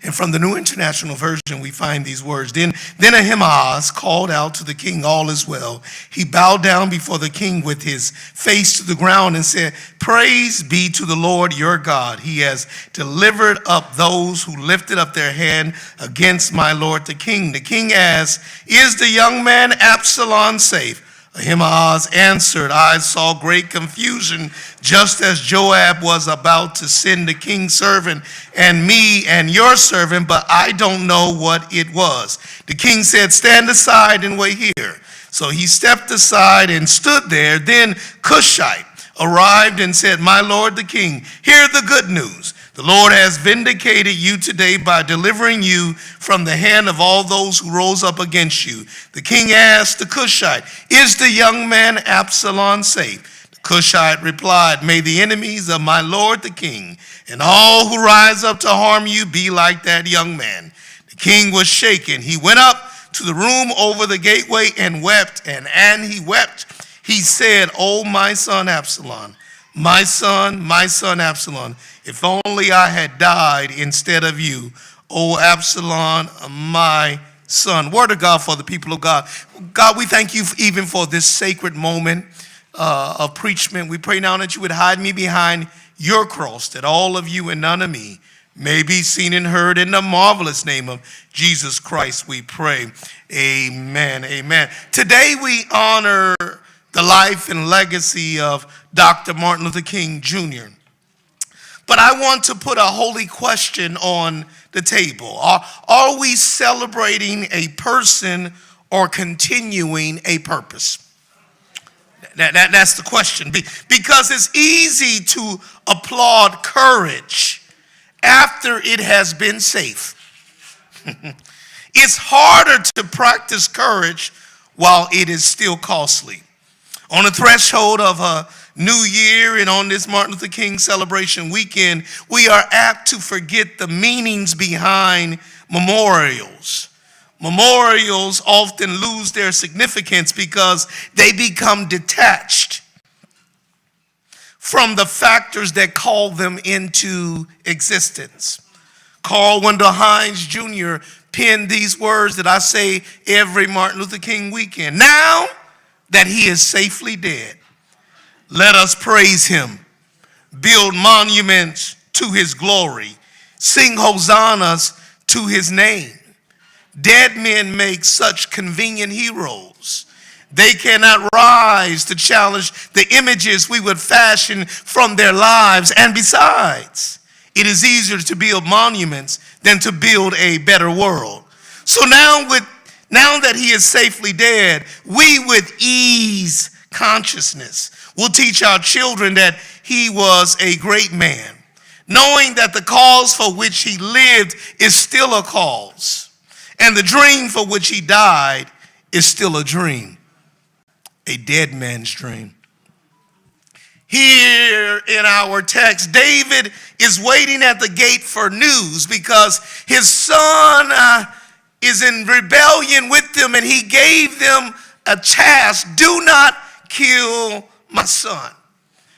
And from the New International Version, we find these words. Then Ahimaaz called out to the king, all is well. He bowed down before the king with his face to the ground and said, praise be to the Lord your God. He has delivered up those who lifted up their hand against my lord the king. The king asked, is the young man Absalom safe? Ahimaaz answered, I saw great confusion just as Joab was about to send the king's servant and me and your servant, but I don't know what it was. The king said, stand aside and wait here. So he stepped aside and stood there. Then Cushite arrived and said, my lord the king, hear the good news. The Lord has vindicated you today by delivering you from the hand of all those who rose up against you. The king asked the Cushite, is the young man Absalom safe? The Cushite replied, may the enemies of my lord the king and all who rise up to harm you be like that young man. The king was shaken. He went up to the room over the gateway and wept, and he wept. He said, oh, my son Absalom, my son Absalom, if only I had died instead of you, O Absalom, my son. Word of God for the people of God. God, we thank you even for this sacred moment of preachment. We pray now that you would hide me behind your cross, that all of you and none of me may be seen and heard. In the marvelous name of Jesus Christ, we pray. Amen. Amen. Today we honor the life and legacy of Dr. Martin Luther King Jr. But I want to put a holy question on the table. Are we celebrating a person or continuing a purpose? That's the question. Because it's easy to applaud courage after it has been safe. It's harder to practice courage while it is still costly. On the threshold of a new year and on this Martin Luther King celebration weekend, we are apt to forget the meanings behind memorials. Memorials often lose their significance because they become detached from the factors that call them into existence. Carl Wendell Hines Jr. penned these words that I say every Martin Luther King weekend. Now that he is safely dead, let us praise him, build monuments to his glory, sing hosannas to his name. Dead men make such convenient heroes. They cannot rise to challenge the images we would fashion from their lives. And besides, it is easier to build monuments than to build a better world. So now that he is safely dead, we with ease consciousness will teach our children that he was a great man, knowing that the cause for which he lived is still a cause, And the dream for which he died is still a dream, a dead man's dream. Here in our text, David is waiting at the gate for news because his son is in rebellion with them, and he gave them a task: do not kill my son.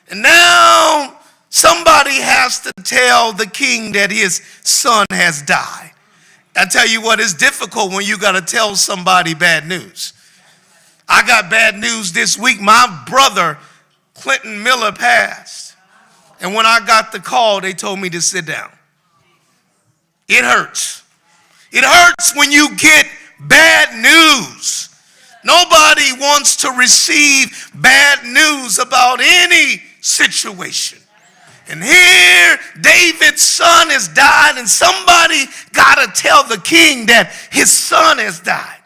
And now somebody has to tell the king that his son has died. I tell you what, it's difficult when you got to tell somebody bad news. I got bad news this week. My brother, Clinton Miller, passed. And when I got the call, they told me to sit down. It hurts. It hurts when you get bad news. Nobody wants to receive bad news about any situation. And here, David's son has died, and somebody got to tell the king that his son has died.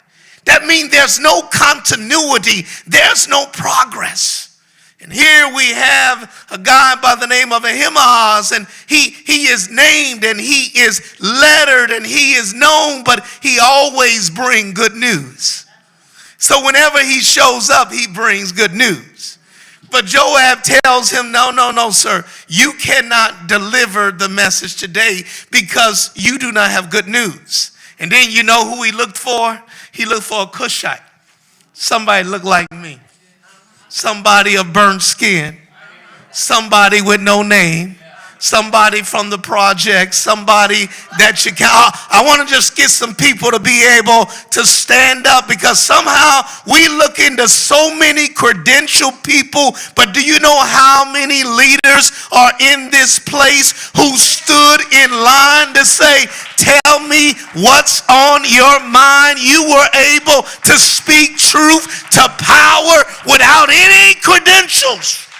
That means there's no continuity, there's no progress. And here we have a guy by the name of Ahimaaz, and he is named, and he is lettered, and he is known, but he always brings good news. So whenever he shows up, he brings good news. But Joab tells him, no, sir. You cannot deliver the message today because you do not have good news. And then you know who he looked for? He looked for a Cushite. Somebody looked like me. Somebody of burnt skin. Somebody with no name. Somebody from the project. Somebody that you can. I want to just get some people to be able to stand up, because somehow we look into so many credentialed people, but do you know how many leaders are in this place who stood in line to say, tell me what's on your mind? You were able to speak truth to power without any credentials.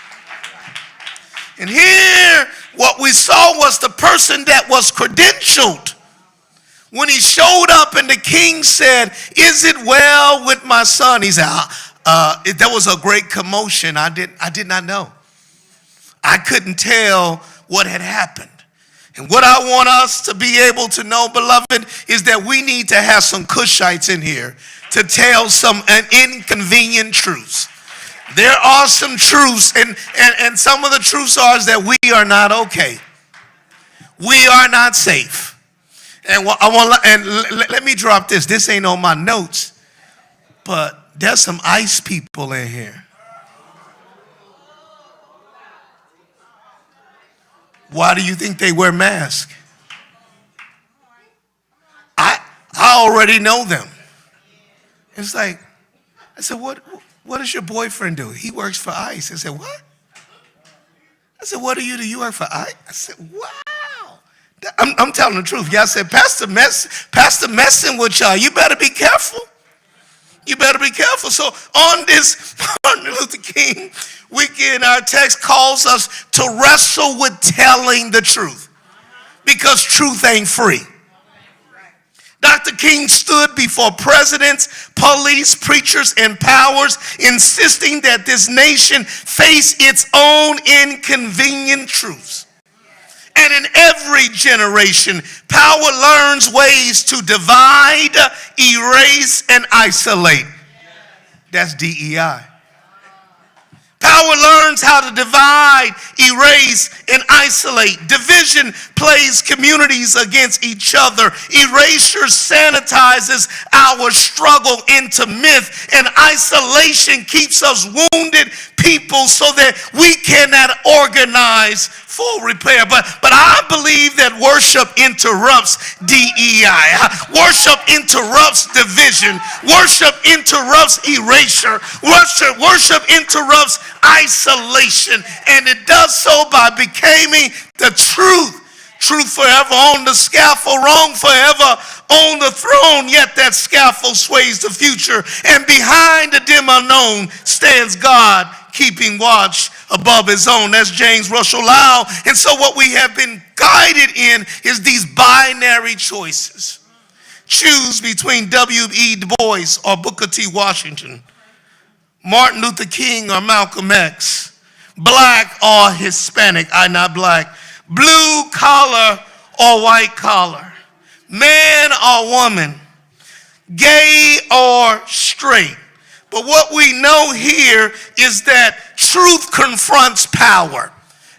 And here, what we saw was the person that was credentialed. When he showed up and the king said, is it well with my son? He said, there was a great commotion. I did not know. I couldn't tell what had happened. And what I want us to be able to know, beloved, is that we need to have some Cushites in here to tell some inconvenient truths. There are some truths, and some of the truths are that we are not okay. We are not safe. And let me drop this. This ain't on my notes, but there's some ICE people in here. Why do you think they wear masks? I already know them. It's like, I said, what does your boyfriend do? He works for ICE. I said, what? I said, what do? You work for ICE? I said, wow. I'm telling the truth. Y'all said, Pastor messing with y'all. You better be careful. You better be careful. So on this Martin Luther King weekend, our text calls us to wrestle with telling the truth, because truth ain't free. Dr. King stood before presidents, police, preachers, and powers, insisting that this nation face its own inconvenient truths. And in every generation, power learns ways to divide, erase, and isolate. That's DEI. Power learns how to divide, erase, and isolate. Division plays communities against each other. Erasure sanitizes our struggle into myth, and isolation keeps us wounded people so that we cannot organize for repair. But I believe that worship interrupts DEI. Worship interrupts division. Worship interrupts erasure. Worship interrupts isolation, and it does so by becoming the truth. Truth forever on the scaffold, wrong forever on the throne, yet that scaffold sways the future, and behind the dim unknown stands God, keeping watch above his own. That's James Russell Lowell. And so what we have been guided in is these binary choices. Choose between W.E. Du Bois or Booker T. Washington, Martin Luther King or Malcolm X, black or Hispanic, I not black, blue collar or white collar, man or woman, gay or straight. But what we know here is that truth confronts power.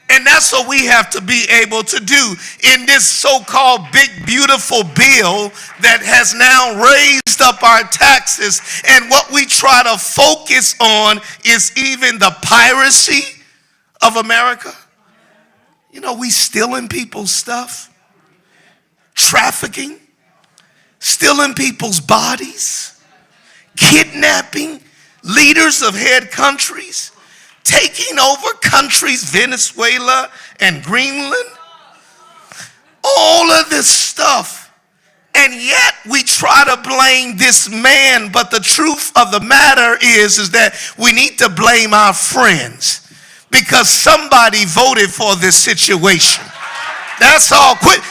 And that's what we have to be able to do in this so-called big, beautiful bill that has now raised up our taxes. And what we try to focus on is even the piracy of America. You know, we stealing people's stuff, trafficking, stealing people's bodies, kidnapping leaders of head countries, taking over countries, Venezuela and Greenland, all of this stuff. And yet we try to blame this man, but the truth of the matter is that we need to blame our friends because somebody voted for this situation. That's all. Quit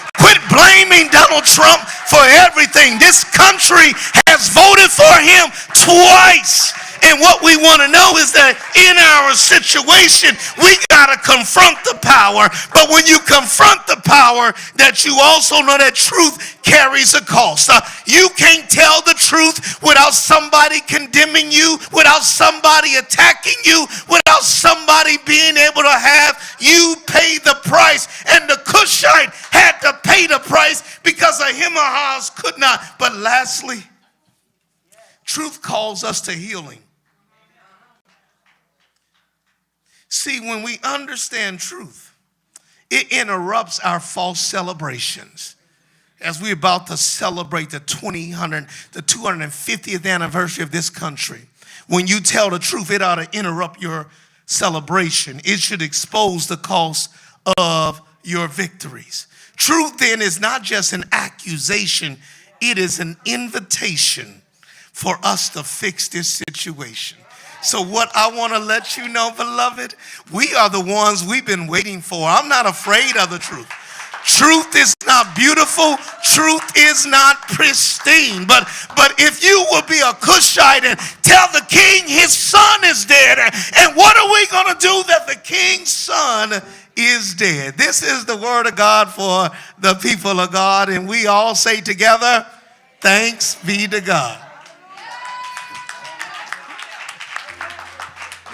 blaming Donald Trump for everything. This country has voted for him twice. And what we want to know is that in our situation, we got to confront the power. But when you confront the power, that you also know that truth carries a cost. You can't tell the truth without somebody condemning you, without somebody attacking you, without somebody being able to have you pay the price. And the Cushite had to pay the price because Ahimaaz could not. But lastly, truth calls us to healing. See, when we understand truth, it interrupts our false celebrations. As we're about to celebrate the 250th anniversary of this country, when you tell the truth, it ought to interrupt your celebration. It should expose the cost of your victories. Truth then is not just an accusation, it is an invitation for us to fix this situation. So what I want to let you know, beloved, we are the ones we've been waiting for. I'm not afraid of the truth. Truth is not beautiful. Truth is not pristine. But if you will be a Cushite and tell the king his son is dead, and what are we going to do that the king's son is dead? This is the word of God for the people of God. And we all say together, thanks be to God.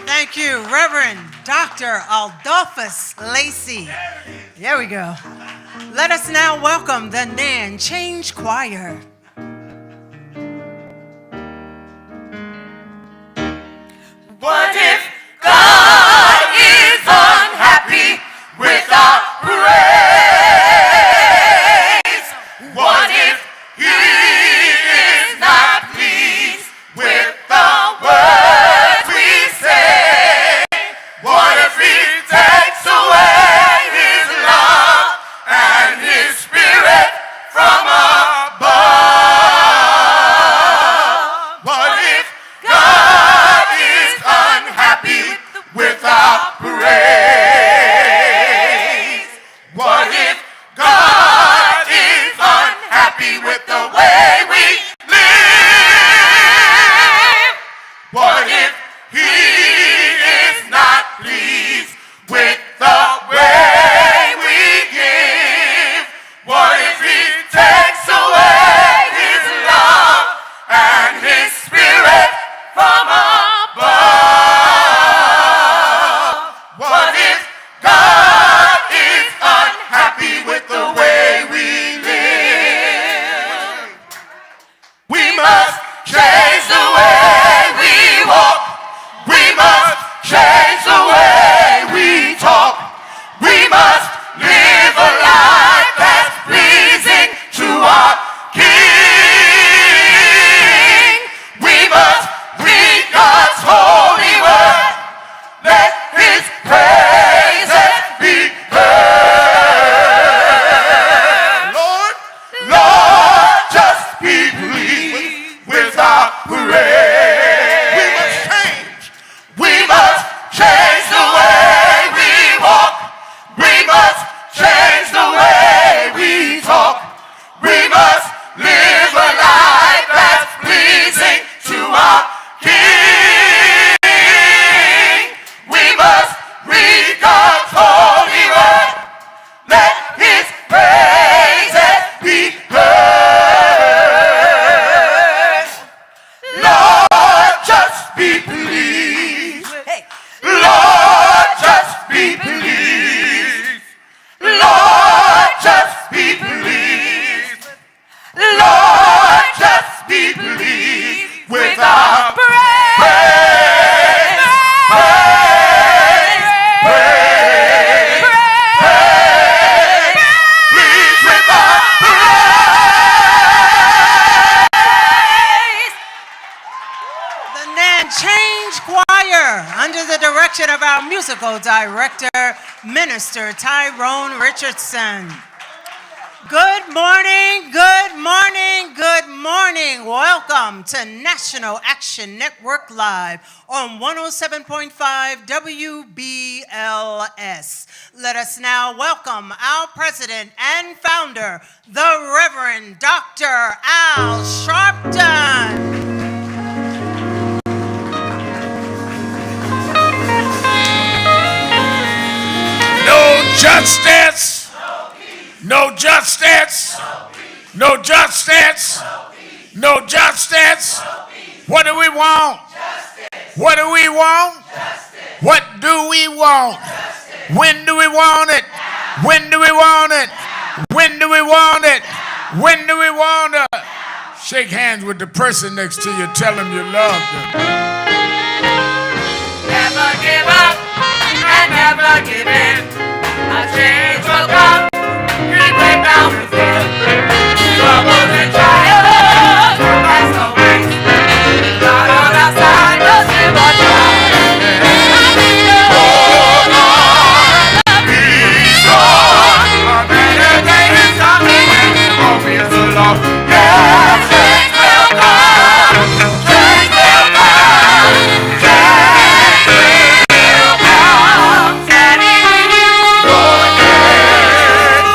Thank you, Reverend Dr. Adolphus Lacey. There we go. Let us now welcome the Nan Change Choir. What if God is unhappy with our praise? What if He is not pleased with the words we say? What if He takes away His love and His Spirit from above? Musical Director, Minister Tyrone Richardson. Good morning, good morning, good morning. Welcome to National Action Network Live on 107.5 WBLS. Let us now welcome our president and founder, the Reverend Dr. Al Sharpton. No justice. No justice. No justice. No justice. What do we want? What do we want? What do we want? When do we want it? When do we want it? When do we want it? When do we want it? Shake hands with the person next to you. Tell them you love them. Never give up and never give in. A change will come. Keep it down within. Troubles and trials, that's the way. God on our side, just give a try. Hold on, be strong. A better day is coming and it won't be so long. Yeah, change will come. Change will come. Change will come. Standing with you, your change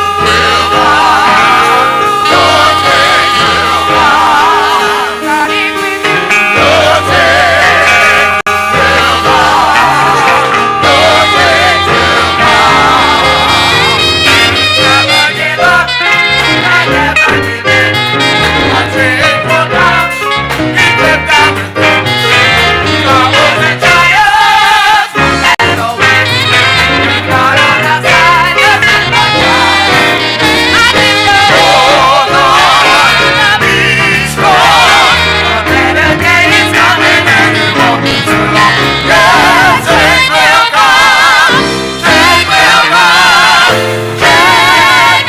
will come. Your change will come. Standing with you, your change will come. Your change will come. Never give up and never give in. A change will come. Keep it down within. Troubles and trials, that's the way. God on our side, just in the try. Hold on, be strong. A better day is coming and it won't be too long. Yeah, change will come. Change will come. Change will come.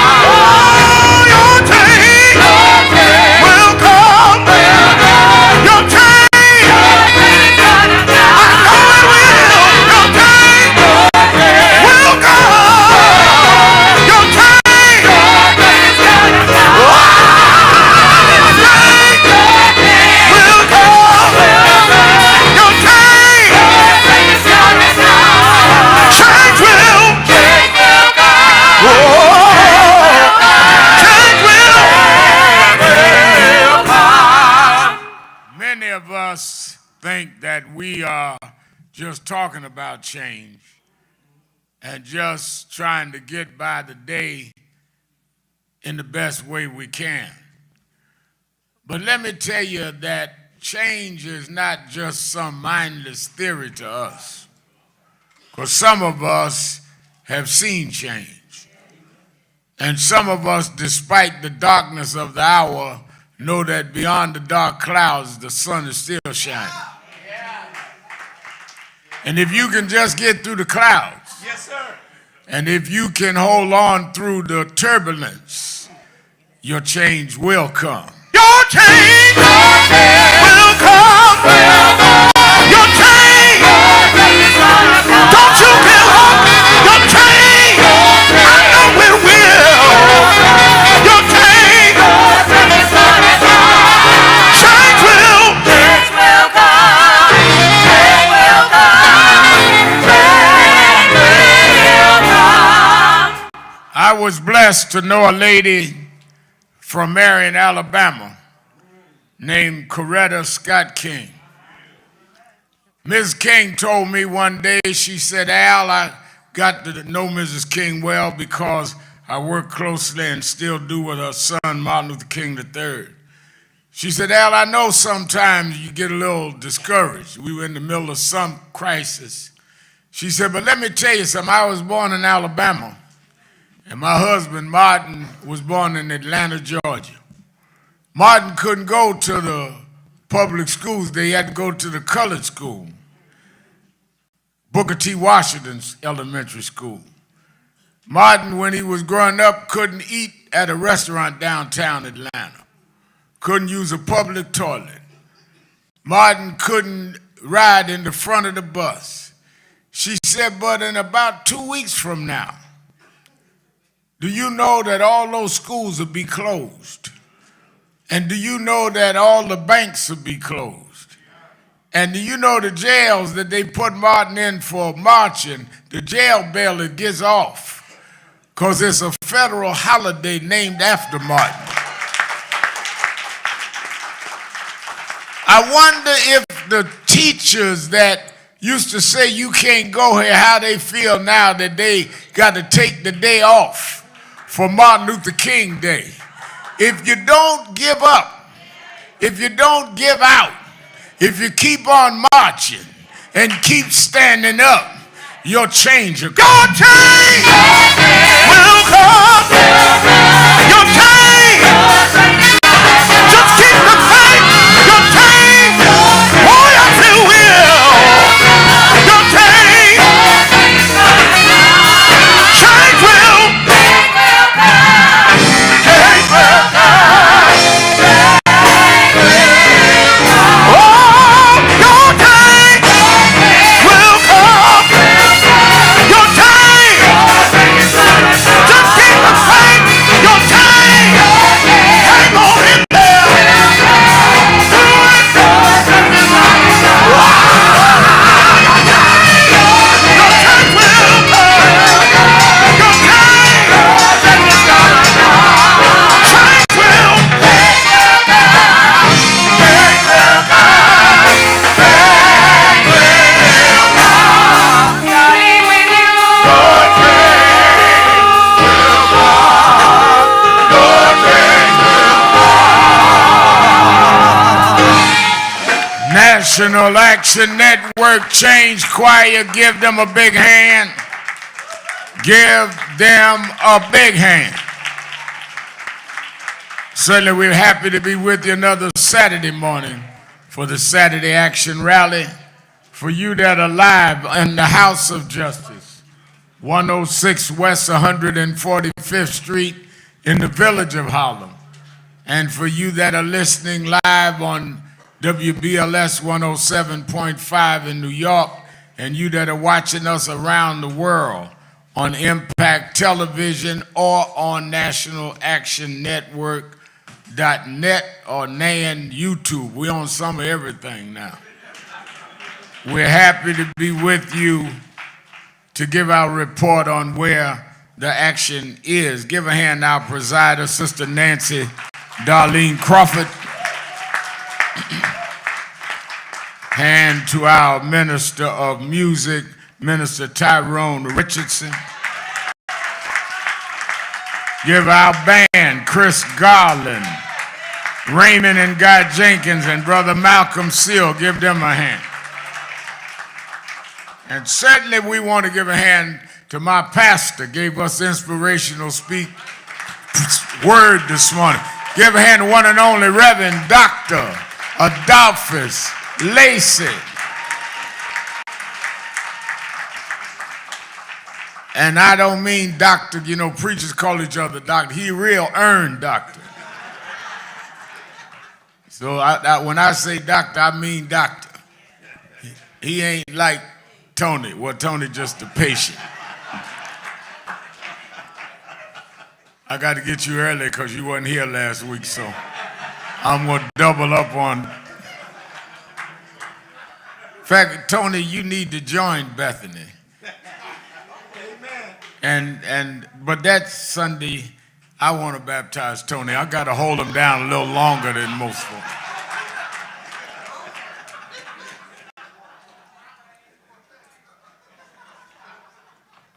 Oh, your change will come. Your change gonna come. I know it will. Your change will come. Your change gonna come. Your change will come. Your change gonna come. Change will come. Oh, change will come. Many of us think that we are just talking about change and just trying to get by the day in the best way we can. But let me tell you that change is not just some mindless theory to us. Because some of us have seen change. And some of us, despite the darkness of the hour, know that beyond the dark clouds, the sun is still shining. And if you can just get through the clouds, and if you can hold on through the turbulence, your change will come. Your change will come. Your change. Don't you give up. Your change. I know it will. Your change. Change will. Change will come. Change will come. Change will come. I was blessed to know a lady from Marion, Alabama, named Coretta Scott King. Ms. King told me one day, she said, Al, I got to know Mrs. King well because I work closely and still do with her son, Martin Luther King III. She said, Al, I know sometimes you get a little discouraged. We were in the middle of some crisis. She said, but let me tell you something. I was born in Alabama, and my husband, Martin, was born in Atlanta, Georgia. Martin couldn't go to the public schools. They had to go to the colored school, Booker T. Washington's elementary school. Martin, when he was growing up, couldn't eat at a restaurant downtown Atlanta, couldn't use a public toilet. Martin couldn't ride in the front of the bus. She said, but in about 2 weeks from now, do you know that all those schools will be closed? And do you know that all the banks will be closed? And do you know the jails that they put Martin in for marching, the jail bail it gets off because it's a federal holiday named after Martin. I wonder if the teachers that used to say you can't go here, how they feel now that they got to take the day off for Martin Luther King Day. If you don't give up, if you don't give out, if you keep on marching and keep standing up, your change will come. Your change will come. Your change. Just keep the faith. Your change. Oh, yes, it will. Your change. Change will. Change will come. Oh, your change will come. Your change. Just keep the faith. Your change. Hang on in there. Do it. Your change will come. Your change. Change will. National Action Network Change Choir, give them a big hand. Give them a big hand. Certainly we're happy to be with you another Saturday morning for the Saturday Action Rally. For you that are live in the House of Justice, 106 West 145th Street in the village of Harlem. And for you that are listening live on WBLS 107.5 in New York, and you that are watching us around the world on Impact Television or on National Action Network.net or NAN YouTube. We're on some of everything now. We're happy to be with you to give our report on where the action is. Give a hand to our presider, Sister Nancy Darlene Crawford. Hand to our Minister of Music, Minister Tyrone Richardson. Give our band, Chris Garland, Raymond and Guy Jenkins, and Brother Malcolm Seal. Give them a hand. And certainly we want to give a hand to my pastor, gave us inspirational word this morning. Give a hand to one and only Reverend Dr. Adolphus Lacey. And I don't mean doctor, you know, preachers call each other doctor. He real earned doctor. So when I say doctor, I mean doctor. He ain't like Tony. Well, Tony just a patient. I got to get you early because you wasn't here last week, so I'm going to double up on. In fact, Tony, you need to join Bethany. But that Sunday, I want to baptize Tony. I got to hold him down a little longer than most folks.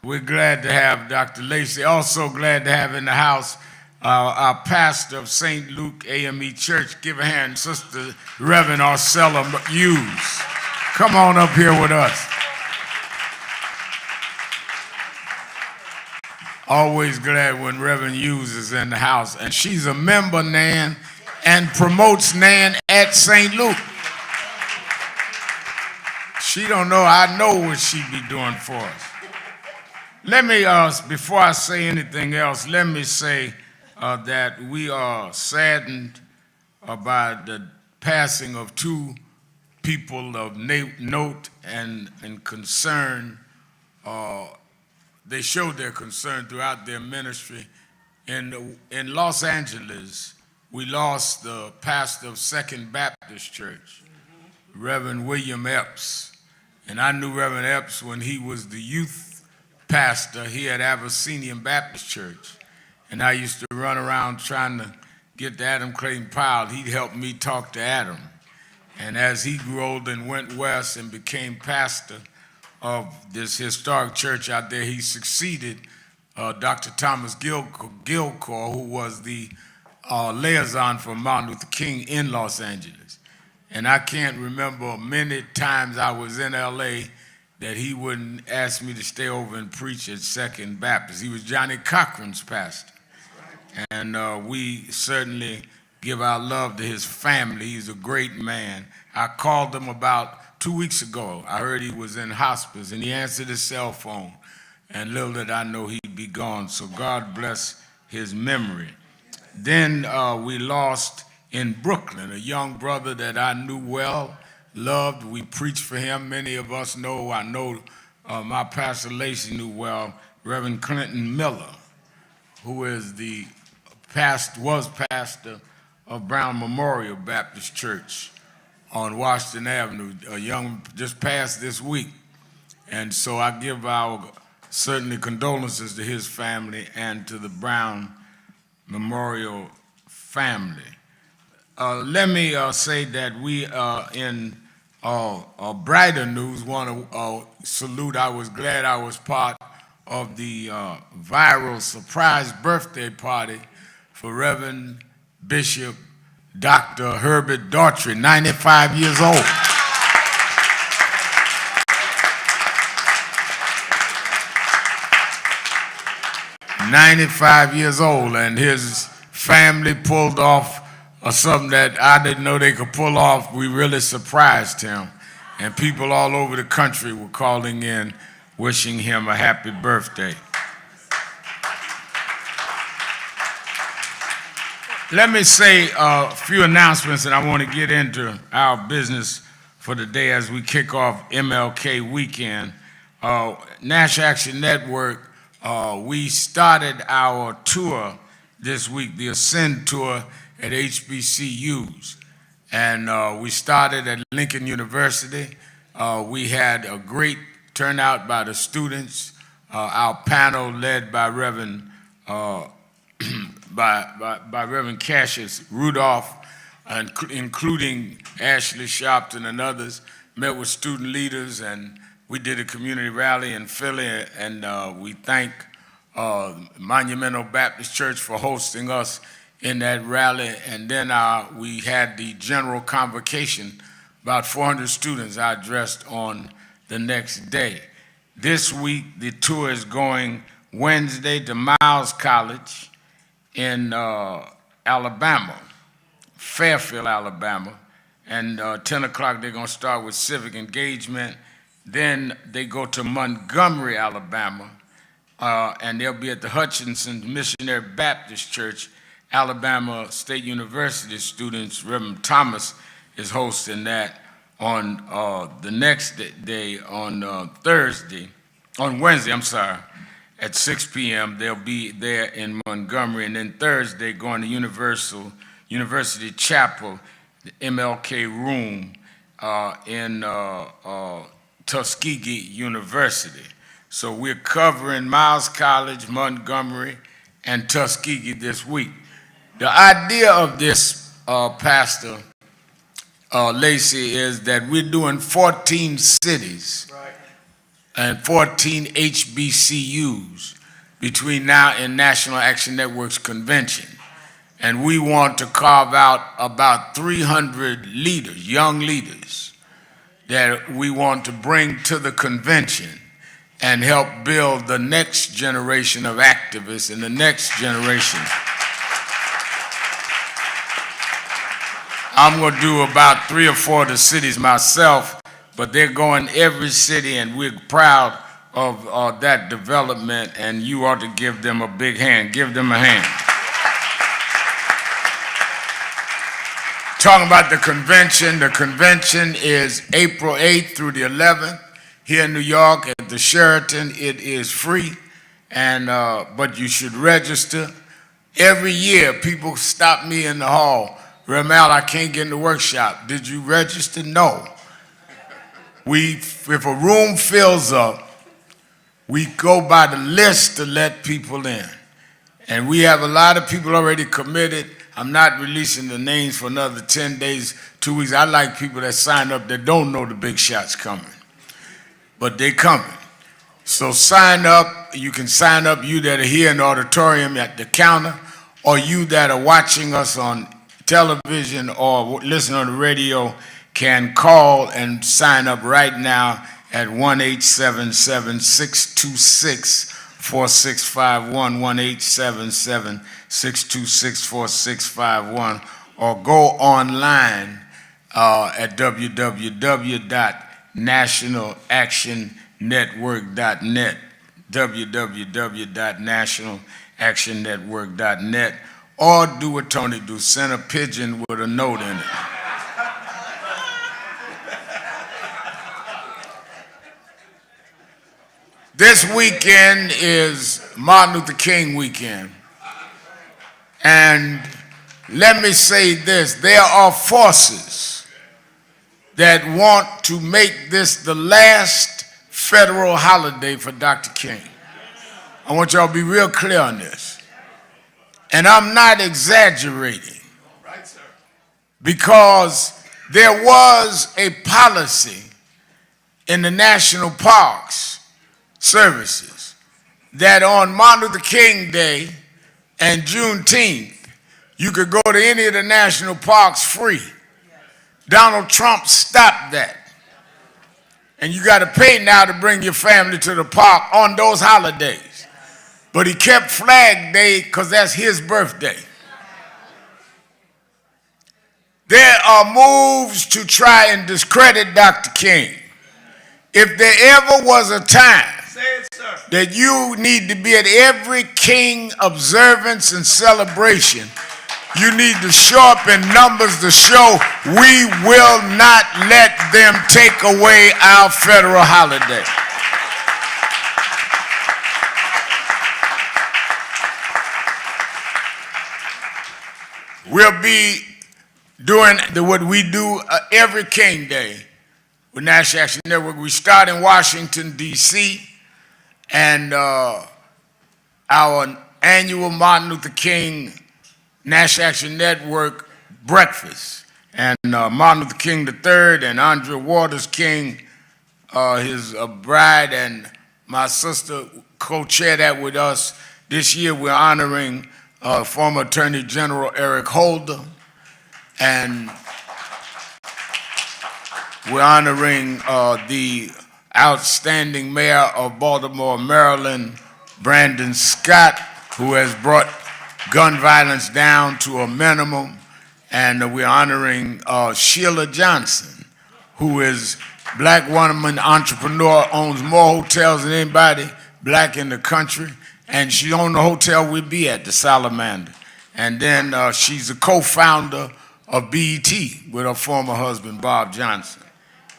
We're glad to have Dr. Lacey. Also glad to have in the house our pastor of St. Luke AME Church. Give a hand, Sister Reverend Arcella Hughes. Come on up here with us. Always glad when Reverend Hughes is in the house. And she's a member, Nan, and promotes Nan at St. Luke. She don't know, I know what she be doing for us. Let me, before I say anything else, let me say that we are saddened by the passing of two people of note and concern they showed their concern throughout their ministry. In Los Angeles, we lost the pastor of Second Baptist Church, Reverend William Epps. And I knew Reverend Epps when he was the youth pastor here at Abyssinian Baptist Church. And I used to run around trying to get to Adam Clayton Powell. He'd help me talk to Adam. And as he grew older and went west and became pastor of this historic church out there, he succeeded Dr. Thomas Gilcor, who was the liaison for Martin Luther King in Los Angeles. And I can't remember many times I was in LA that he wouldn't ask me to stay over and preach at Second Baptist. He was Johnny Cochran's pastor. And we certainly give our love to his family. He's a great man. I called him about 2 weeks ago. I heard he was in hospice, and he answered his cell phone. And little did I know he'd be gone. So God bless his memory. Then we lost in Brooklyn a young brother that I knew well, loved. We preached for him. Many of us know. I know my pastor Lacey knew well, Reverend Clinton Miller, who is was pastor of Brown Memorial Baptist Church on Washington Avenue, a young, just passed this week. And so I give our certainly condolences to his family and to the Brown Memorial family. Let me say that we in brighter news want to salute. I was glad I was part of the viral surprise birthday party for Reverend Bishop Dr. Herbert Daughtry, 95 years old. "95 years old," and his family pulled off something that I didn't know they could pull off. We really surprised him, and people all over the country were calling in, wishing him a happy birthday. Let me say a few announcements, and I want to get into our business for the day as we kick off MLK weekend. National Action Network, we started our tour this week, the Ascend Tour at HBCUs. And we started at Lincoln University. We had a great turnout by the students. Our panel led by Reverend by Reverend Cassius Rudolph, including Ashley Sharpton and others, met with student leaders, and we did a community rally in Philly, and we thank Monumental Baptist Church for hosting us in that rally. And then we had the general convocation, about 400 students I addressed on the next day. This week, the tour is going Wednesday to Miles College in Alabama, Fairfield, Alabama. And 10 o'clock, they're going to start with civic engagement. Then they go to Montgomery, Alabama, and they'll be at the Hutchinson Missionary Baptist Church, Alabama State University students. Reverend Thomas is hosting that on the next day, on Wednesday, at 6 p.m. They'll be there in Montgomery. And then Thursday, going to University Chapel, the MLK Room in Tuskegee University. So we're covering Miles College, Montgomery, and Tuskegee this week. The idea of this, Pastor Lacey, is that we're doing 14 cities and 14 HBCUs between now and National Action Network's convention. And we want to carve out about 300 leaders, young leaders, that we want to bring to the convention and help build the next generation of activists and the next generation. I'm going to do about 3 or 4 of the cities myself, but they're going every city, and we're proud of that development, and you ought to give them a big hand. Give them a hand. Talking about the convention is April 8th through the 11th here in New York at the Sheraton. It is free, and but you should register. Every year, people stop me in the hall. Ramal, I can't get in the workshop. Did you register? No. If a room fills up, we go by the list to let people in. And we have a lot of people already committed. I'm not releasing the names for another 10 days, 2 weeks. I like people that sign up that don't know the big shots coming, but they coming. So sign up. You can sign up, you that are here in the auditorium at the counter, or you that are watching us on television or listen on the radio can call and sign up right now at 1-877-626-4651, 1-877-626-4651, or go online at www.nationalactionnetwork.net, www.nationalactionnetwork.net, or do what Tony do, send a pigeon with a note in it. This weekend is Martin Luther King weekend. And let me say this, there are forces that want to make this the last federal holiday for Dr. King. I want y'all to be real clear on this. And I'm not exaggerating, because there was a policy in the national parks services that on Martin Luther King Day and Juneteenth, you could go to any of the national parks free. Donald Trump stopped that. And you got to pay now to bring your family to the park on those holidays. But he kept Flag Day because that's his birthday. There are moves to try and discredit Dr. King. If there ever was a time that you need to be at every King observance and celebration, you need to show up in numbers to show we will not let them take away our federal holiday. We'll be doing what we do every King Day with National Action Network. We start in Washington, D.C., and our annual Martin Luther King National Action Network breakfast. And Martin Luther King III and Andrea Waters King, his bride, and my sister co-chair that with us. This year we're honoring former Attorney General Eric Holder, and we're honoring the outstanding mayor of Baltimore, Maryland, Brandon Scott, who has brought gun violence down to a minimum. And we're honoring Sheila Johnson, who is black woman, entrepreneur, owns more hotels than anybody black in the country. And she owned the hotel we'd be at, the Salamander. And then she's a co-founder of BET with her former husband, Bob Johnson.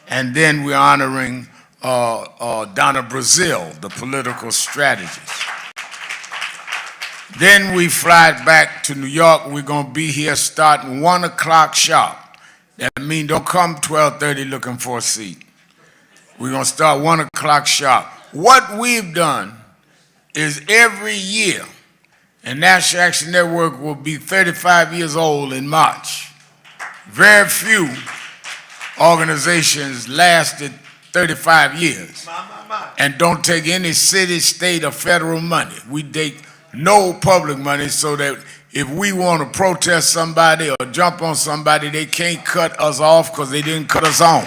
And then we're honoring Donna Brazile, the political strategist. Then we fly back to New York. We're going to be here starting 1 o'clock sharp. That means don't come 12:30 looking for a seat. We're going to start 1 o'clock sharp. What we've done is every year, and National Action Network will be 35 years old in March. Very few organizations lasted 35 years and don't take any city, state, or federal money. We take no public money, so that if we want to protest somebody or jump on somebody, they can't cut us off because they didn't cut us on.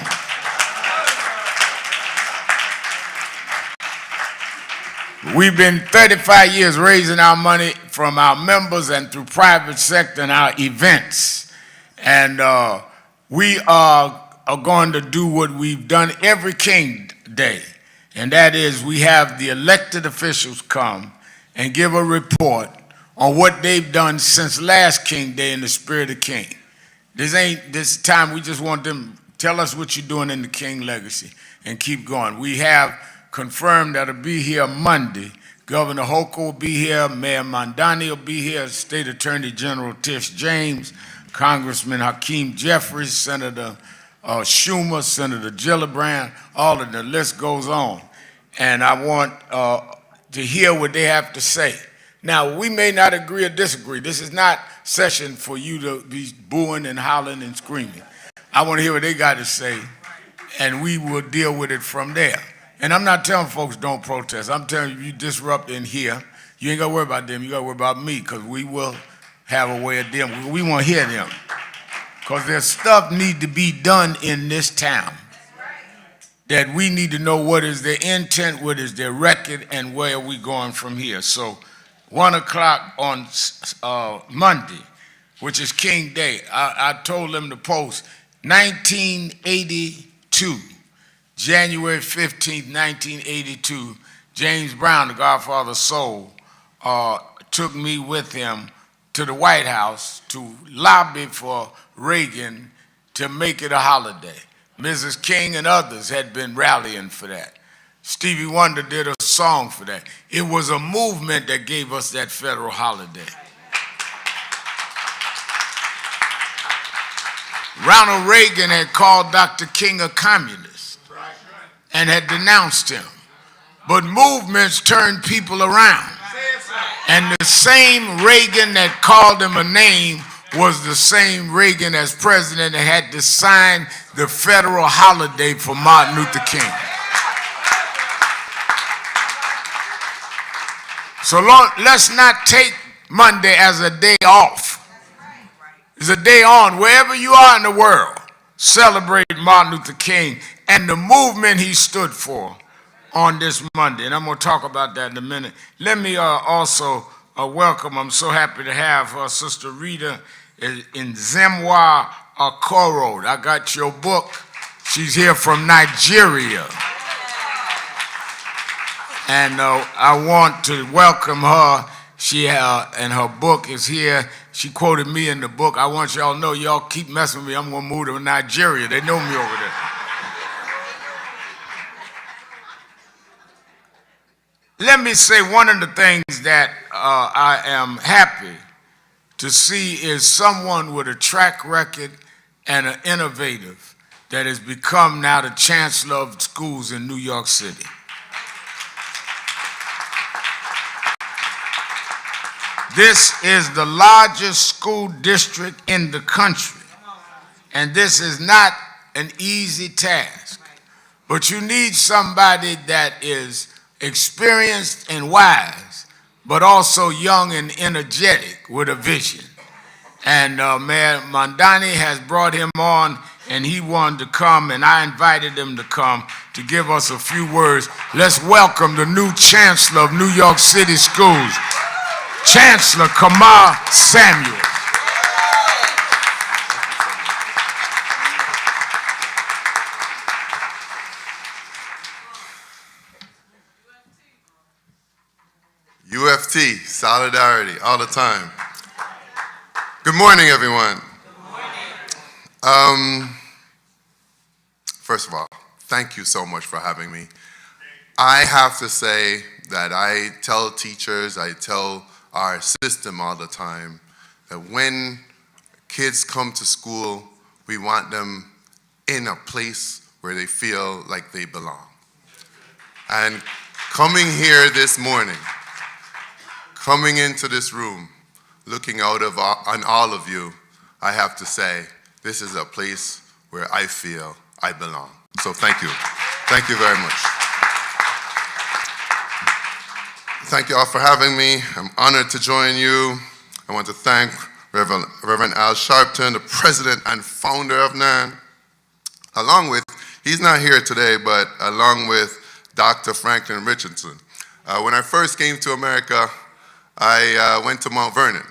We've been 35 years raising our money from our members and through private sector and our events. And we are going to do what we've done every King Day, and that is we have the elected officials come and give a report on what they've done since last King Day in the spirit of King. This time we just want them to tell us what you're doing in the King legacy. and keep going. We have confirmed that'll be here Monday. Governor Hochul will be here, Mayor Mondani will be here, State Attorney General Tish James, Congressman Hakeem Jeffries, Senator Schumer, Senator Gillibrand, all of the list goes on. And I want to hear what they have to say. Now, we may not agree or disagree. This is not session for you to be booing and hollering and screaming. I want to hear what they got to say, and we will deal with it from there. And I'm not telling folks don't protest. I'm telling you, you disrupt in here, you ain't got to worry about them. You got to worry about me, because we will have a way of dealing. We want to hear them, because there's stuff need to be done in this town that we need to know what is their intent, what is their record, and where are we going from here. So 1 o'clock on Monday, which is King Day, I told them to post 1982, January 15th, 1982, James Brown, the Godfather of Soul, took me with him to the White House to lobby for Reagan to make it a holiday. Mrs. King and others had been rallying for that. Stevie Wonder did a song for that. It was a movement that gave us that federal holiday. Ronald Reagan had called Dr. King a communist and had denounced him. But movements turned people around. And the same Reagan that called him a name was the same Reagan as president that had to sign the federal holiday for Martin Luther King. So let's not take Monday as a day off. It's a day on. Wherever you are in the world, celebrate Martin Luther King and the movement he stood for on this Monday. And I'm going to talk about that in a minute. Let me also welcome, I'm so happy to have Sister Rita in Zemwa Okoro. I got your book. She's here from Nigeria. And I want to welcome her. She and her book is here. She quoted me in the book. I want y'all to know, y'all keep messing with me, I'm going to move to Nigeria. They know me over there. Let me say one of the things that I am happy to see is someone with a track record and an innovative that has become now the Chancellor of schools in New York City. This is the largest school district in the country, and this is not an easy task. But you need somebody that is experienced and wise, but also young and energetic with a vision. And Mayor Mondani has brought him on, and he wanted to come, and I invited him to come to give us a few words. Let's welcome the new Chancellor of New York City Schools, Chancellor Kamar Samuel. UFT, solidarity, all the time. Good morning, everyone. Good morning. First of all, thank you so much for having me. I have to say that I tell teachers, I tell our system all the time, that when kids come to school, we want them in a place where they feel like they belong. And coming here this morning, coming into this room, looking out on all of you, I have to say, this is a place where I feel I belong. So thank you. Thank you very much. Thank you all for having me. I'm honored to join you. I want to thank Reverend Al Sharpton, the president and founder of NAN, along with, he's not here today, but along with Dr. Franklin Richardson. When I first came to America, I went to Mount Vernon.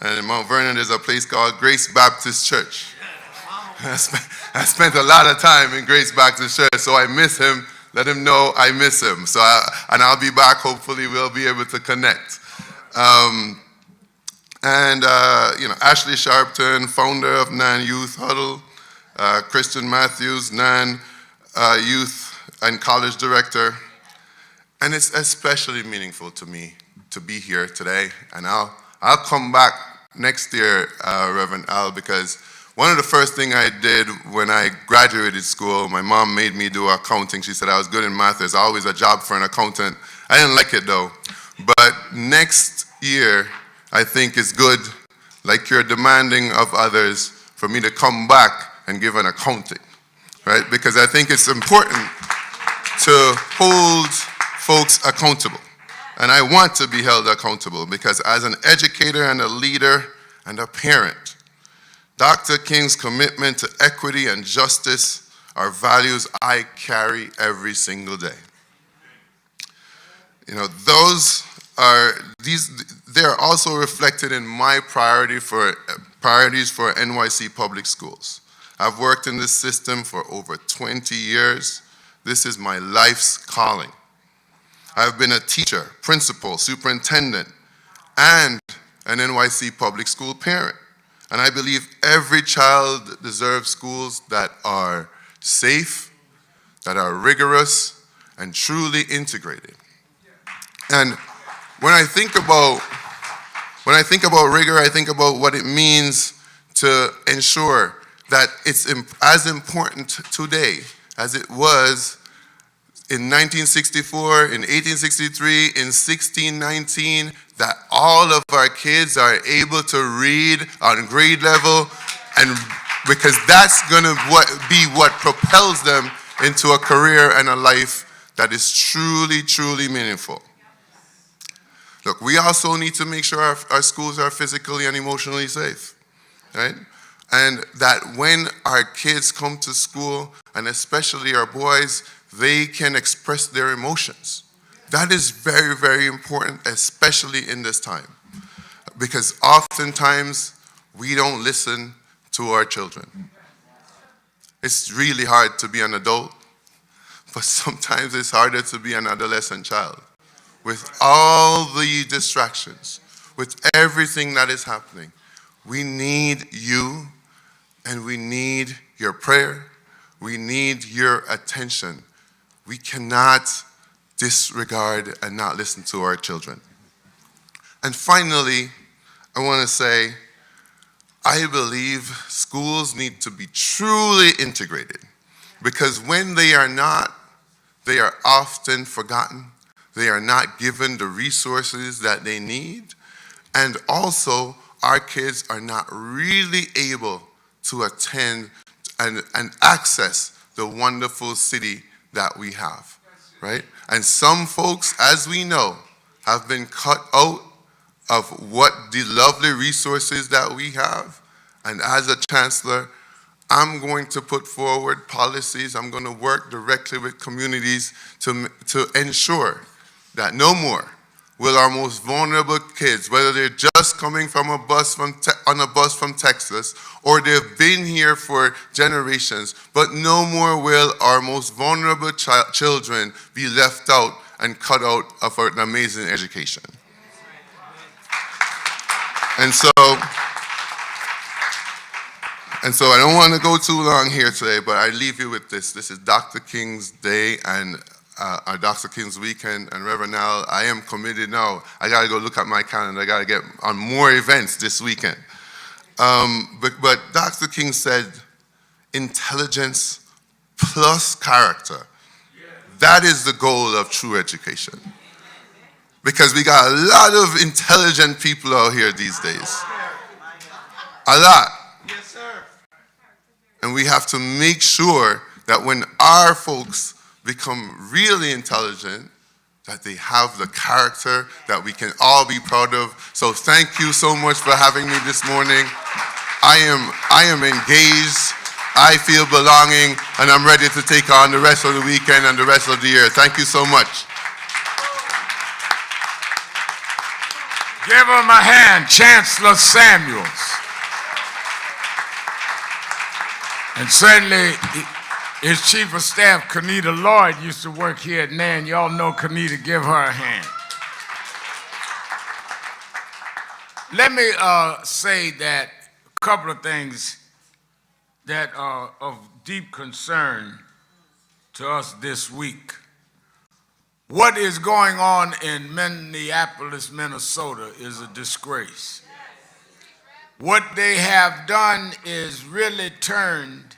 And in Mount Vernon, there's a place called Grace Baptist Church. I spent a lot of time in Grace Baptist Church, so I miss him. Let him know I miss him. So and I'll be back. Hopefully, we'll be able to connect. Ashley Sharpton, founder of NAN Youth Huddle, Christian Matthews, NAN youth and college director, and it's especially meaningful to me to be here today. And I'll come back next year, Reverend Al, because one of the first things I did when I graduated school, my mom made me do accounting. She said I was good in math. There's always a job for an accountant. I didn't like it though. But next year, I think it's good, like you're demanding of others, for me to come back and give an accounting, right? Because I think it's important to hold folks accountable. And I want to be held accountable because as an educator and a leader and a parent, Dr. King's commitment to equity and justice are values I carry every single day. You know, they're also reflected in my priorities for NYC public schools. I've worked in this system for over 20 years. This is my life's calling. I've been a teacher, principal, superintendent, and an NYC public school parent. And I believe every child deserves schools that are safe, that are rigorous, and truly integrated. And when I think about rigor, I think about what it means to ensure that it's as important today as it was in 1964, in 1863, in 1619, that all of our kids are able to read on grade level, and because that's going to be what propels them into a career and a life that is truly, truly meaningful. Look, we also need to make sure our schools are physically and emotionally safe, right? And that when our kids come to school, and especially our boys, they can express their emotions. That is very, very important, especially in this time. Because oftentimes, we don't listen to our children. It's really hard to be an adult, but sometimes it's harder to be an adolescent child. With all the distractions, with everything that is happening, we need you, and we need your prayer. We need your attention. We cannot disregard and not listen to our children. And finally, I want to say, I believe schools need to be truly integrated, because when they are not, they are often forgotten. They are not given the resources that they need. And also, our kids are not really able to attend and access the wonderful city that we have, right? And some folks, as we know, have been cut out of what the lovely resources that we have. And as a chancellor, I'm going to put forward policies. I'm going to work directly with communities to ensure that no more will our most vulnerable kids, whether they're just coming from on a bus from Texas, or they've been here for generations, but no more will our most vulnerable children be left out and cut out of an amazing education. And so I don't want to go too long here today, but I leave you with this. This is Dr. King's Day and our Dr. King's weekend, and Reverend Al, I am committed now. I got to go look at my calendar. I got to get on more events this weekend. But Dr. King said, intelligence plus character. That is the goal of true education. Because we got a lot of intelligent people out here these days. A lot. Yes, sir. And we have to make sure that when our folks become really intelligent, that they have the character that we can all be proud of. So thank you so much for having me this morning. I am engaged, I feel belonging, and I'm ready to take on the rest of the weekend and the rest of the year. Thank you so much. Give him a hand, Chancellor Samuels. And certainly, his chief of staff, Kanita Lloyd, used to work here at NAN. Y'all know Kanita. Give her a hand. Let me say that a couple of things that are of deep concern to us this week. What is going on in Minneapolis, Minnesota is a disgrace. What they have done is really turned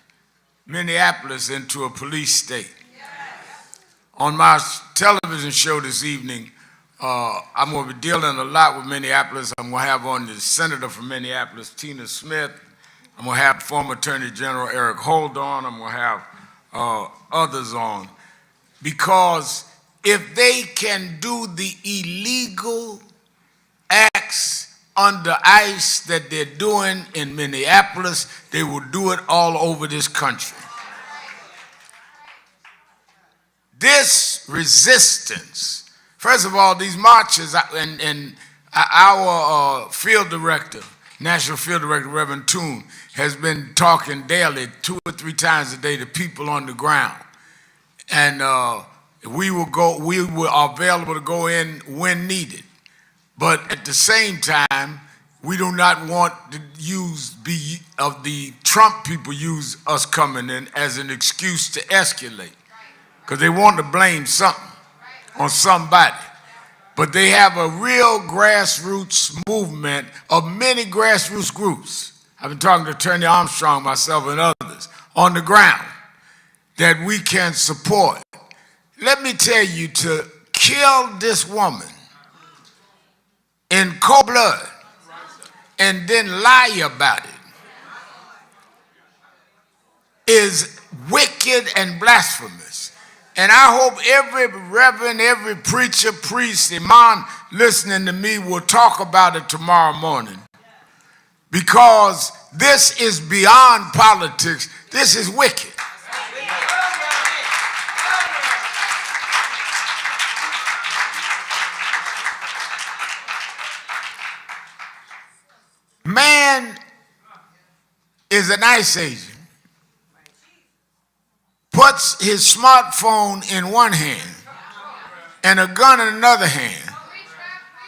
Minneapolis into a police state. On my television show this evening, I'm going to be dealing a lot with Minneapolis. I'm going to have on the senator from Minneapolis, Tina Smith. I'm going to have former Attorney General Eric Holder on. I'm going to have others on. Because if they can do the illegal acts under ICE that they're doing in Minneapolis, they will do it all over this country. This resistance, first of all, these marches, and our field director, National Field Director, Reverend Toon, has been talking daily, 2 or 3 times a day, to people on the ground. And we are available to go in when needed. But at the same time, we do not want to the Trump people use us coming in as an excuse to escalate. Because they want to blame something on somebody. But they have a real grassroots movement of many grassroots groups. I've been talking to Attorney Armstrong, myself, and others on the ground that we can support. Let me tell you, to kill this woman in cold blood and then lie about it is wicked and blasphemous. And I hope every reverend, every preacher, priest, imam listening to me will talk about it tomorrow morning. Because this is beyond politics. This is wicked. Man is an ICE agent, puts his smartphone in one hand and a gun in another hand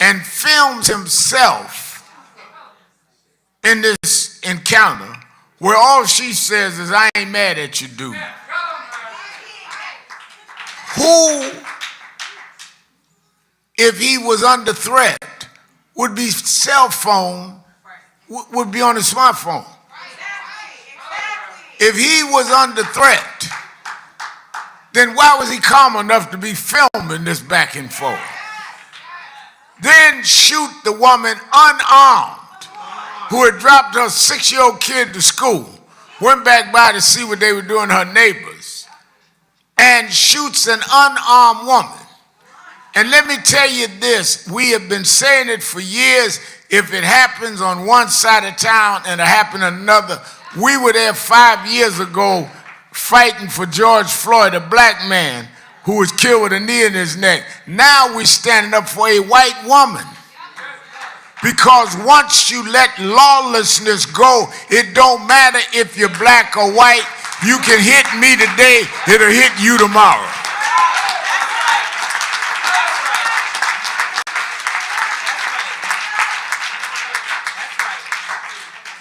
and films himself in this encounter where all she says is, "I ain't mad at you, dude." Who, if he was under threat, would be would be on his smartphone? If he was under threat, then why was he calm enough to be filming this back and forth? Then shoot the woman unarmed who had dropped her 6-year-old kid to school, went back by to see what they were doing to her neighbors, and shoots an unarmed woman. And let me tell you this, we have been saying it for years. If it happens on one side of town and it happened on another, we were there 5 years ago fighting for George Floyd, a black man who was killed with a knee in his neck. Now we're standing up for a white woman. Because once you let lawlessness go, it don't matter if you're black or white. You can hit me today, it'll hit you tomorrow.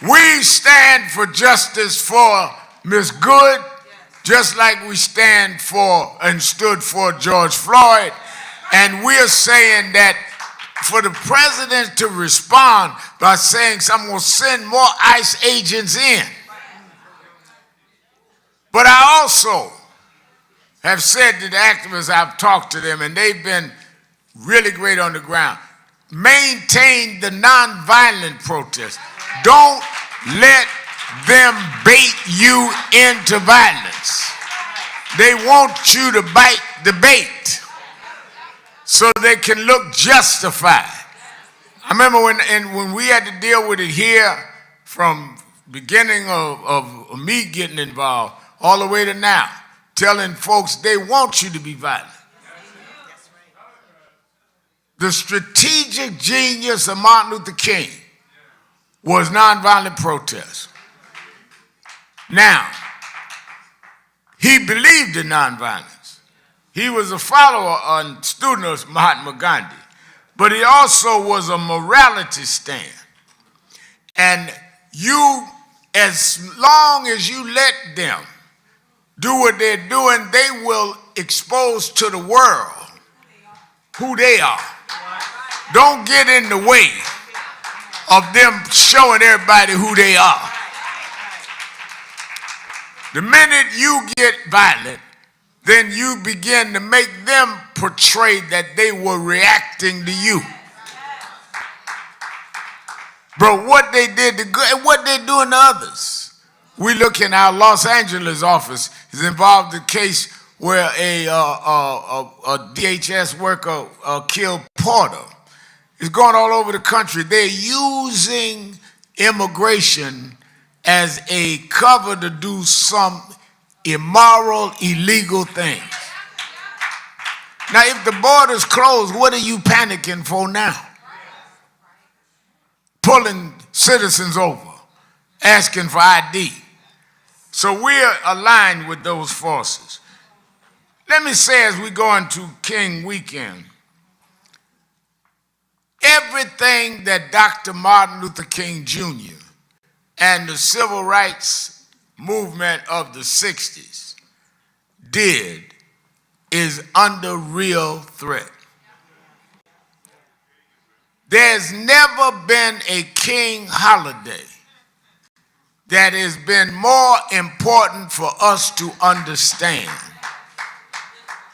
We stand for justice for Ms. Good, just like we stand for and stood for George Floyd. And we're saying that for the president to respond by saying, "I'm going to send more ICE agents in." But I also have said to the activists, I've talked to them, and they've been really great on the ground. Maintain the nonviolent protest. Don't let them bait you into violence. They want you to bite the bait so they can look justified. I remember when we had to deal with it here from beginning of me getting involved all the way to now, telling folks they want you to be violent. The strategic genius of Martin Luther King was nonviolent protest. Now, he believed in nonviolence. He was a follower and student of Mahatma Gandhi, but he also was a morality stand. And you, as long as you let them do what they're doing, they will expose to the world who they are. Don't get in the way of them showing everybody who they are. The minute you get violent, then you begin to make them portray that they were reacting to you. Bro, what they did to good and what they're doing to others. We look in our Los Angeles office is involved in a case where a DHS worker killed Porter. It's going all over the country. They're using immigration as a cover to do some immoral, illegal things. Now, if the border's closed, what are you panicking for now? Pulling citizens over, asking for ID. So we're aligned with those forces. Let me say, as we go into King Weekend, everything that Dr. Martin Luther King Jr. and the civil rights movement of the 60s did is under real threat. There's never been a King holiday that has been more important for us to understand,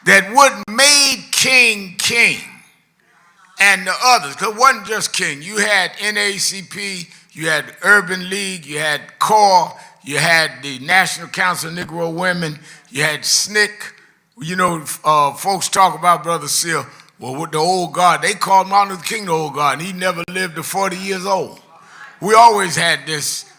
that what made King King and the others, because it wasn't just King. You had NAACP, you had Urban League, you had CORE, you had the National Council of Negro Women, you had SNCC. You know, folks talk about Brother Seal, well, with the old guard, they called Martin Luther King the old guard, and he never lived to 40 years old. We always had this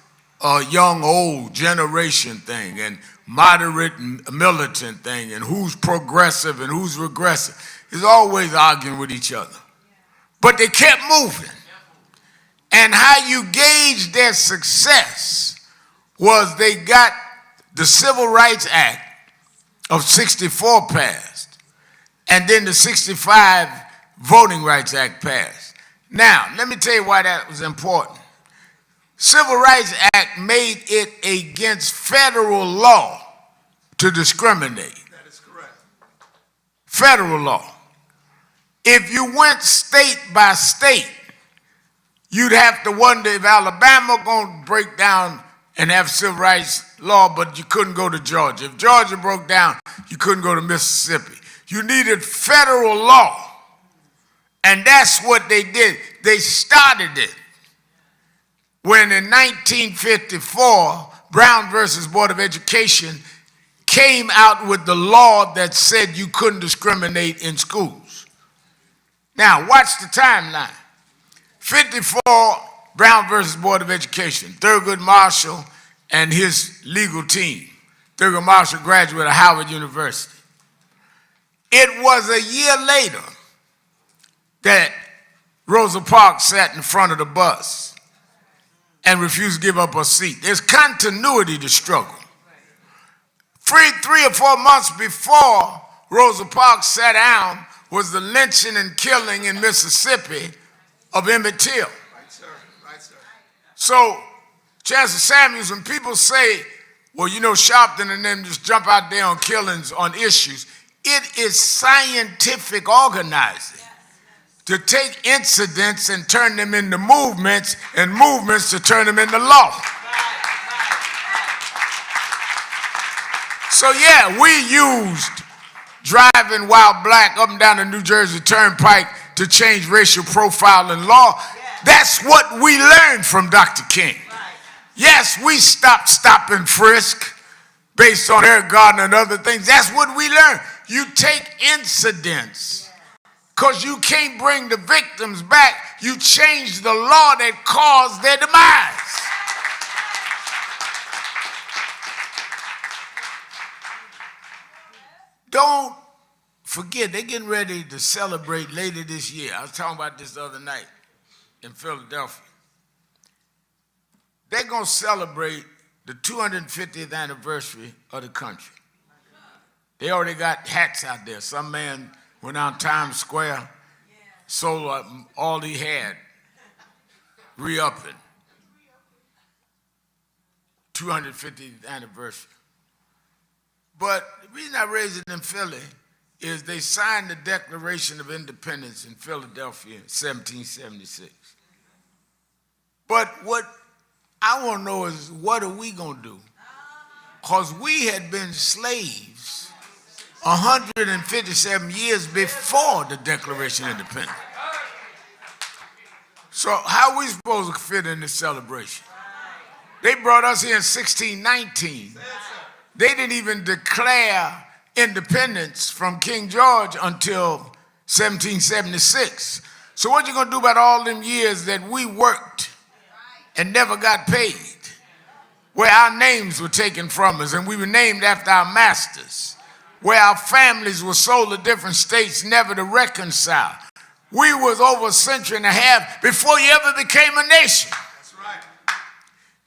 young, old generation thing, and moderate and militant thing, and who's progressive and who's regressive. It's always arguing with each other. But they kept moving. And how you gauge their success was they got the Civil Rights Act of '64 passed, and then the '65 Voting Rights Act passed. Now, let me tell you why that was important. Civil Rights Act made it against federal law to discriminate. That is correct. Federal law. If you went state by state, you'd have to wonder if Alabama going to break down and have civil rights law, but you couldn't go to Georgia. If Georgia broke down, you couldn't go to Mississippi. You needed federal law. And that's what they did. They started it when in 1954, Brown versus Board of Education came out with the law that said you couldn't discriminate in schools. Now, watch the timeline. 54, Brown versus Board of Education. Thurgood Marshall and his legal team. Thurgood Marshall graduated of Howard University. It was a year later that Rosa Parks sat in front of the bus and refused to give up her seat. There's continuity to struggle. 3 or 4 months before Rosa Parks sat down was the lynching and killing in Mississippi of Emmett Till. Right, sir. Right, sir. So, Chancellor Samuels, when people say, well, you know, Sharpton and them just jump out there on killings, on issues, it is scientific organizing to take incidents and turn them into movements, and movements to turn them into law. So yeah, we used driving while black up and down the New Jersey Turnpike to change racial profiling law. That's what we learned from Dr. King. Yes, we stopped stop and frisk based on Eric Gardner and other things. That's what we learned. You take incidents, because you can't bring the victims back. You change the law that caused their demise. Don't forget, they're getting ready to celebrate later this year. I was talking about this the other night in Philadelphia. They're going to celebrate the 250th anniversary of the country. They already got hats out there. Some man went out Times Square, sold all he had, re-upping. 250th anniversary. But the reason I raised it in Philly is they signed the Declaration of Independence in Philadelphia in 1776. But what I want to know is, what are we going to do? Because we had been slaves 157 years before the Declaration of Independence. So how are we supposed to fit in this celebration? They brought us here in 1619. They didn't even declare independence from King George until 1776. So what you going to do about all them years that we worked and never got paid, where our names were taken from us and we were named after our masters, where our families were sold to different states never to reconcile? We was over a century and a half before you ever became a nation. That's right.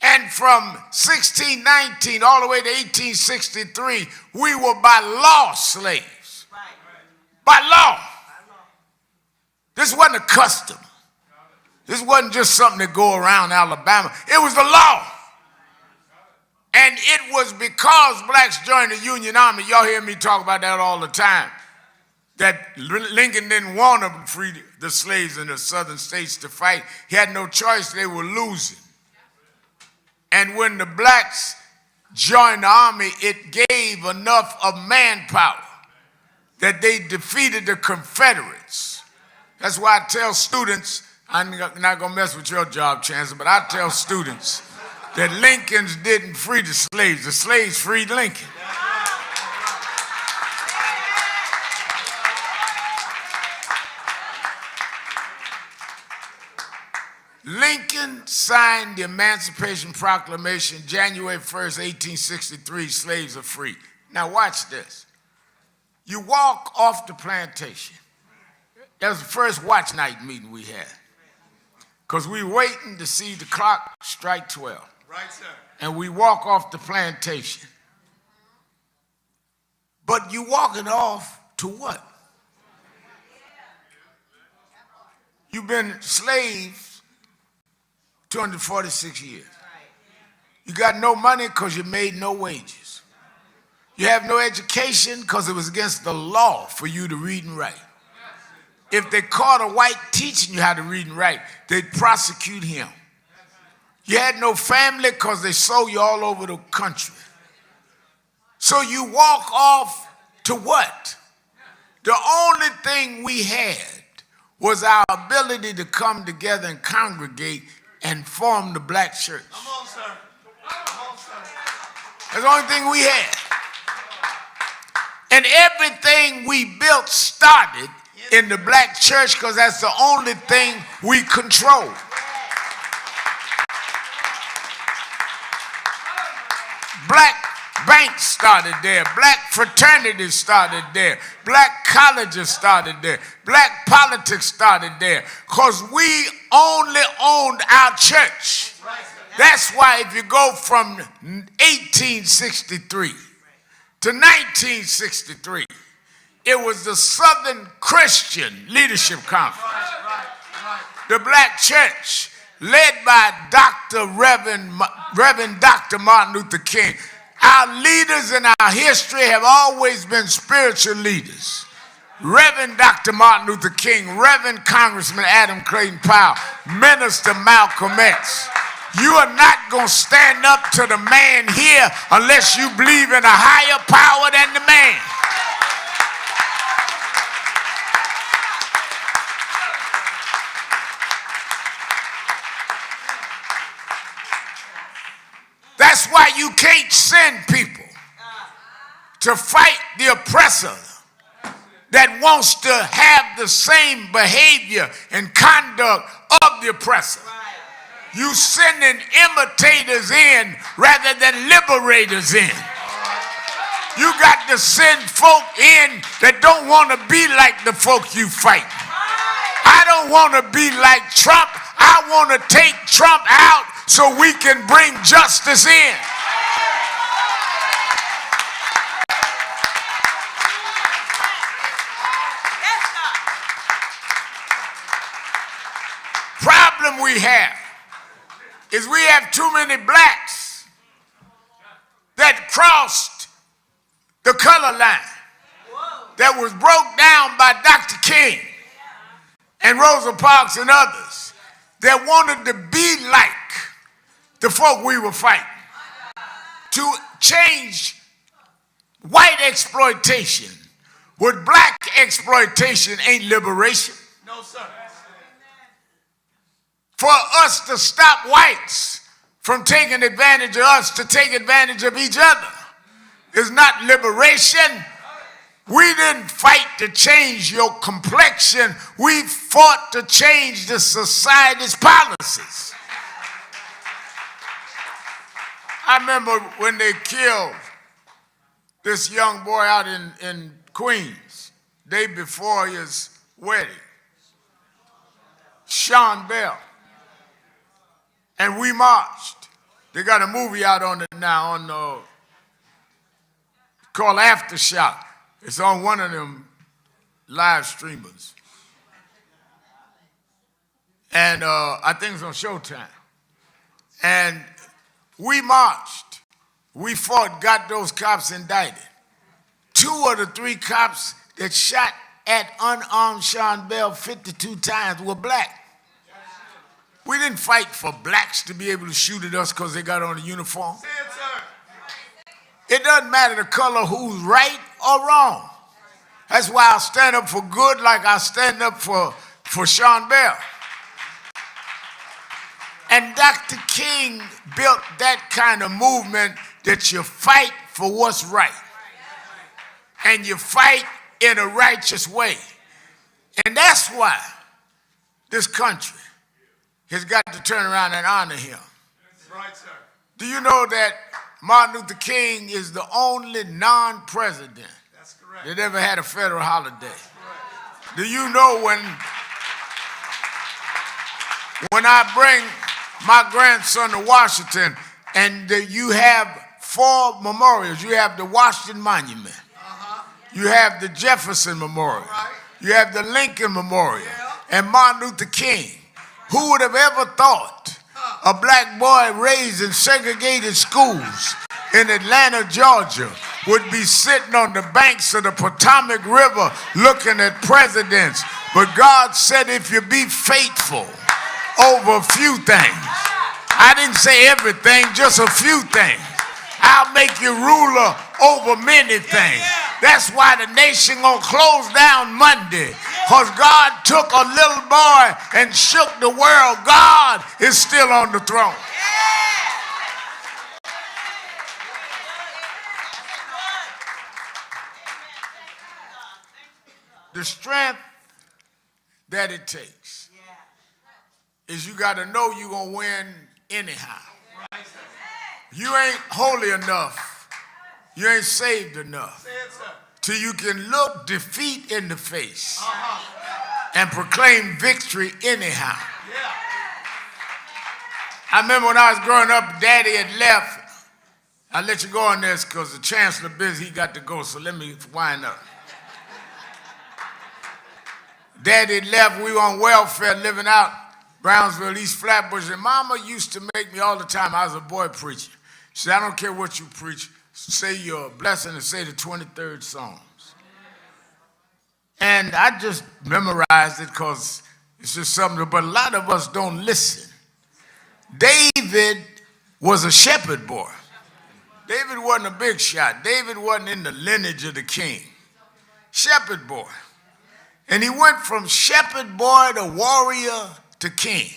And from 1619 all the way to 1863, we were by law slaves. Right. By law. This wasn't a custom. This wasn't just something that go around Alabama. It was the law. And it was because blacks joined the Union Army, y'all hear me talk about that all the time, that Lincoln didn't want to free the slaves in the southern states to fight. He had no choice, they were losing. And when the blacks joined the army, it gave enough of manpower that they defeated the Confederates. That's why I tell students, I'm not going to mess with your job, Chancellor, but I tell students that Lincolns didn't free the slaves freed Lincoln. Lincoln signed the Emancipation Proclamation January 1st, 1863, slaves are free. Now watch this. You walk off the plantation. That was the first watch night meeting we had. Because we were waiting to see the clock strike 12. Right, sir. And we walk off the plantation. But you walking off to what? You've been slaves 246 years. You got no money because you made no wages. You have no education because it was against the law for you to read and write. If they caught a white teaching you how to read and write, they'd prosecute him. You had no family because they sold you all over the country. So you walk off to what? The only thing we had was our ability to come together and congregate and form the black church. Come on, sir. Come on, sir. That's the only thing we had. And everything we built started in the black church because that's the only thing we control. Black banks started there. Black fraternities started there. Black colleges started there. Black politics started there. Because we only owned our church. That's why if you go from 1863 to 1963, it was the Southern Christian Leadership Conference. The black church, led by Reverend Dr. Martin Luther King. Our leaders in our history have always been spiritual leaders. Reverend Dr. Martin Luther King, Reverend Congressman Adam Clayton Powell, Minister Malcolm X. You are not going to stand up to the man here unless you believe in a higher power than the man. That's why you can't send people to fight the oppressor that wants to have the same behavior and conduct of the oppressor. You sending imitators in rather than liberators in. You got to send folk in that don't want to be like the folk you fight. I don't want to be like Trump. I want to take Trump out so we can bring justice in. Problem we have is we have too many blacks that crossed the the color line that was broke down by Dr. King and Rosa Parks and others that wanted to be like the folk we were fighting. To change white exploitation with black exploitation ain't liberation. No, sir. For us to stop whites from taking advantage of us to take advantage of each other is not liberation. We didn't fight to change your complexion. We fought to change the society's policies. I remember when they killed this young boy out in Queens, day before his wedding, Sean Bell. And we marched. They got a movie out on it now called Aftershock. It's on one of them live streamers. And I think it's on Showtime. And we marched. We fought, got those cops indicted. 2 of the 3 cops that shot at unarmed Sean Bell 52 times were black. We didn't fight for blacks to be able to shoot at us because they got on a uniform. It doesn't matter the color who's right or wrong. That's why I stand up for good like I stand up for Sean Bell. And Dr. King built that kind of movement that you fight for what's right. And you fight in a righteous way. And that's why this country has got to turn around and honor him. That's right, sir. Do you know that Martin Luther King is the only non-president that ever had a federal holiday? Do you know when I bring my grandson to Washington and you have 4 memorials, you have the Washington Monument, you have the Jefferson Memorial, you have the Lincoln Memorial, and Martin Luther King. Who would have ever thought a black boy raised in segregated schools in Atlanta, Georgia, would be sitting on the banks of the Potomac River looking at presidents? But God said, if you be faithful over a few things, I didn't say everything, just a few things, I'll make you ruler over many things. That's why the nation gonna close down Monday, because God took a little boy and shook the world. God is still on the throne. The strength that it takes is you got to know you're going to win anyhow. You ain't holy enough. You ain't saved enough till you can look defeat in the face and proclaim victory anyhow. I remember when I was growing up, Daddy had left. I'll let you go on this because the Chancellor busy, he got to go, so let me wind up. Daddy left, we were on welfare living out Brownsville, East Flatbush, and Mama used to make me all the time, I was a boy preacher. She said, I don't care what you preach, say your blessing and say the 23rd Psalms. And I just memorized it because it's just something, but a lot of us don't listen. David was a shepherd boy. David wasn't a big shot. David wasn't in the lineage of the king. Shepherd boy. And he went from shepherd boy to warrior to king.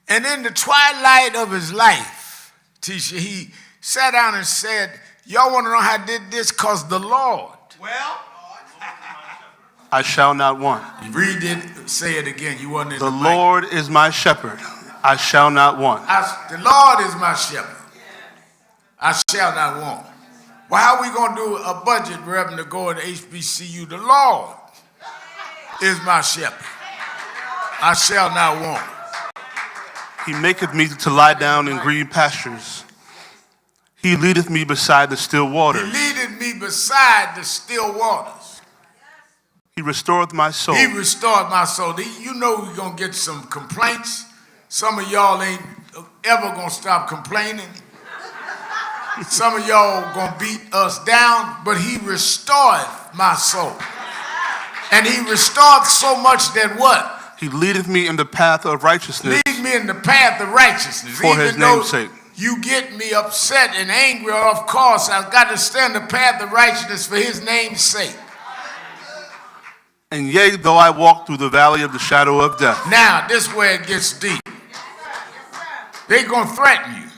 And in the twilight of his life, Tisha, he sat down and said, y'all want to know how I did this? Because the Lord. Well, I shall not want. Read it, say it again. You wasn't in the Lord is my shepherd. I shall not want. The Lord is my shepherd. I shall not want. Well, how are we going to do a budget, Reverend, to go to HBCU? The Lord is my shepherd. I shall not want. He maketh me to lie down in green pastures. He leadeth me beside the still waters. He leadeth me beside the still waters. He restoreth my soul. He restored my soul. You know we're going to get some complaints. Some of y'all ain't ever going to stop complaining. Some of y'all gonna beat us down, but he restored my soul. And he restored so much that what? He leadeth me in the path of righteousness. Lead me in the path of righteousness. For his name's sake. You get me upset and angry, of course, I've got to stand the path of righteousness for his name's sake. And yea, though I walk through the valley of the shadow of death. Now, this is where it gets deep. They're going to threaten you.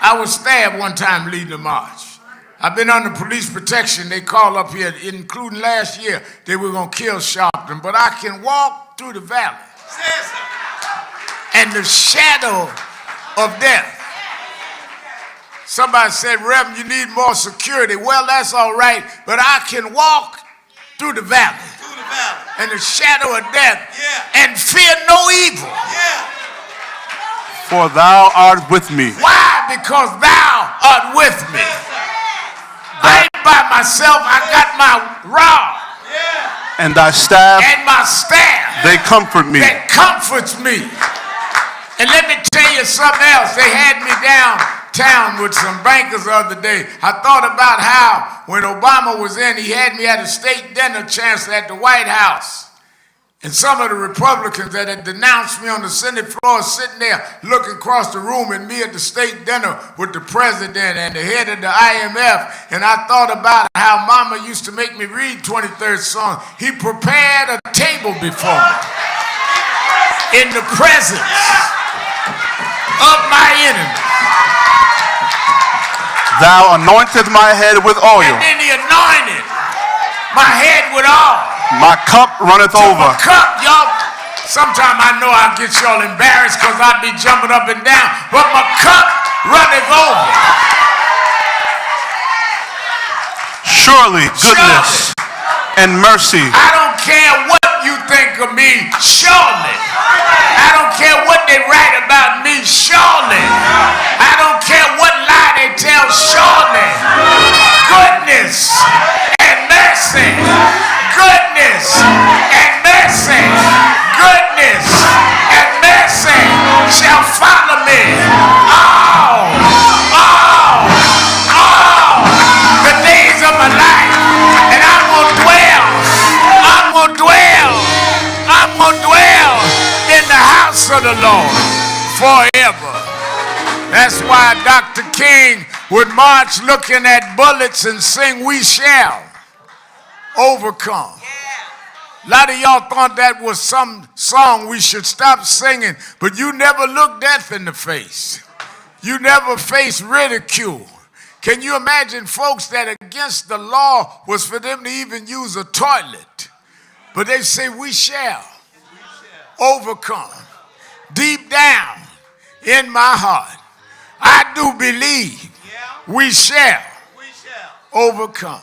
I was stabbed one time leading a march. I've been under police protection. They called up here, including last year, they were going to kill Sharpton. But I can walk through the valley and the shadow of death. Somebody said, Reverend, you need more security. Well, that's all right, but I can walk through the valley and the shadow of death and fear no evil. For thou art with me. Why? Because thou art with me. I ain't by myself. I got my rod. And thy staff. And my staff. They comfort me. That comforts me. And let me tell you something else. They had me downtown with some bankers the other day. I thought about how when Obama was in, he had me at a state dinner, Chancellor, at the White House. And some of the Republicans that had denounced me on the Senate floor sitting there looking across the room and me at the state dinner with the president and the head of the IMF. And I thought about how Mama used to make me read 23rd Psalm. He prepared a table before me in the presence of my enemies. Thou anointest my head with oil. And then he anointed my head with oil. My cup runneth over. My cup, y'all. Sometimes I know I'll get y'all embarrassed because I'll be jumping up and down, but my cup runneth over. Surely goodness and mercy. I don't care what you think of me, surely. I don't care what they write about me, surely. I don't care what lie they tell, surely. Goodness and mercy. Goodness and mercy, goodness and mercy shall follow me all the days of my life. And I'm going to dwell in the house of the Lord forever. That's why Dr. King would march looking at bullets and sing, "We shall overcome." A lot of y'all thought that was some song we should stop singing, but you never looked death in the face. You never faced ridicule. Can you imagine folks that against the law was for them to even use a toilet? But they say, "We shall overcome." Deep down in my heart, I do believe we shall overcome.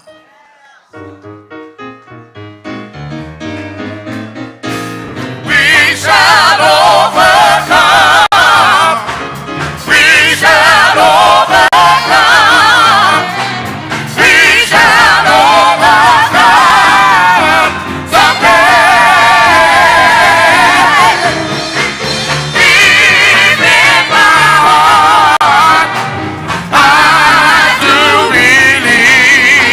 We shall overcome. We shall overcome. We shall overcome someday. Deep in my heart, I do believe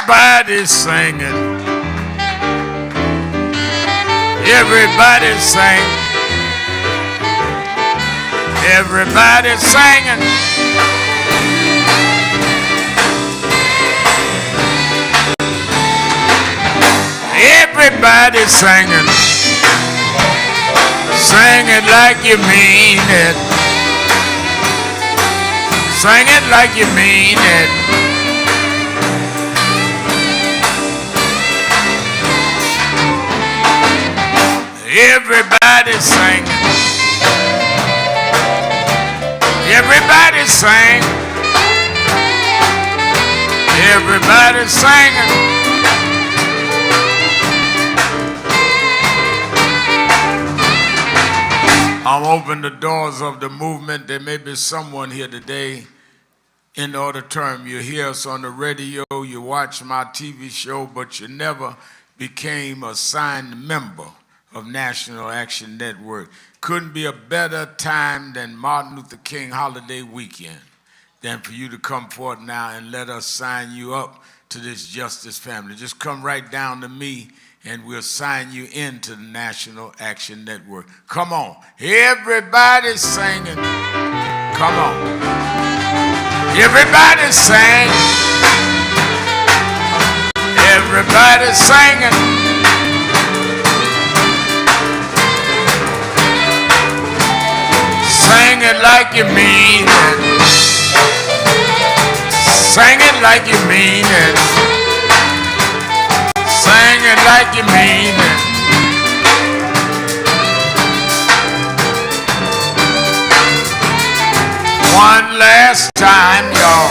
Everybody's singing. Everybody's singing. Everybody's singing. Everybody's singing. Sing it like you mean it. Sing it like you mean it. Everybody's singing. Everybody sing. Everybody singing. I'm opening the doors of the movement. There may be someone here today in the auditorium. You hear us on the radio, you watch my TV show, but you never became a signed member of National Action Network. Couldn't be a better time than Martin Luther King holiday weekend than for you to come forward now and let us sign you up to this justice family. Just come right down to me and we'll sign you into the National Action Network. Come on. Everybody singing. Come on. Everybody sing. Everybody singing. Sing it like you mean it. Sing it like you mean it. Sing it like you mean it. One last time, y'all.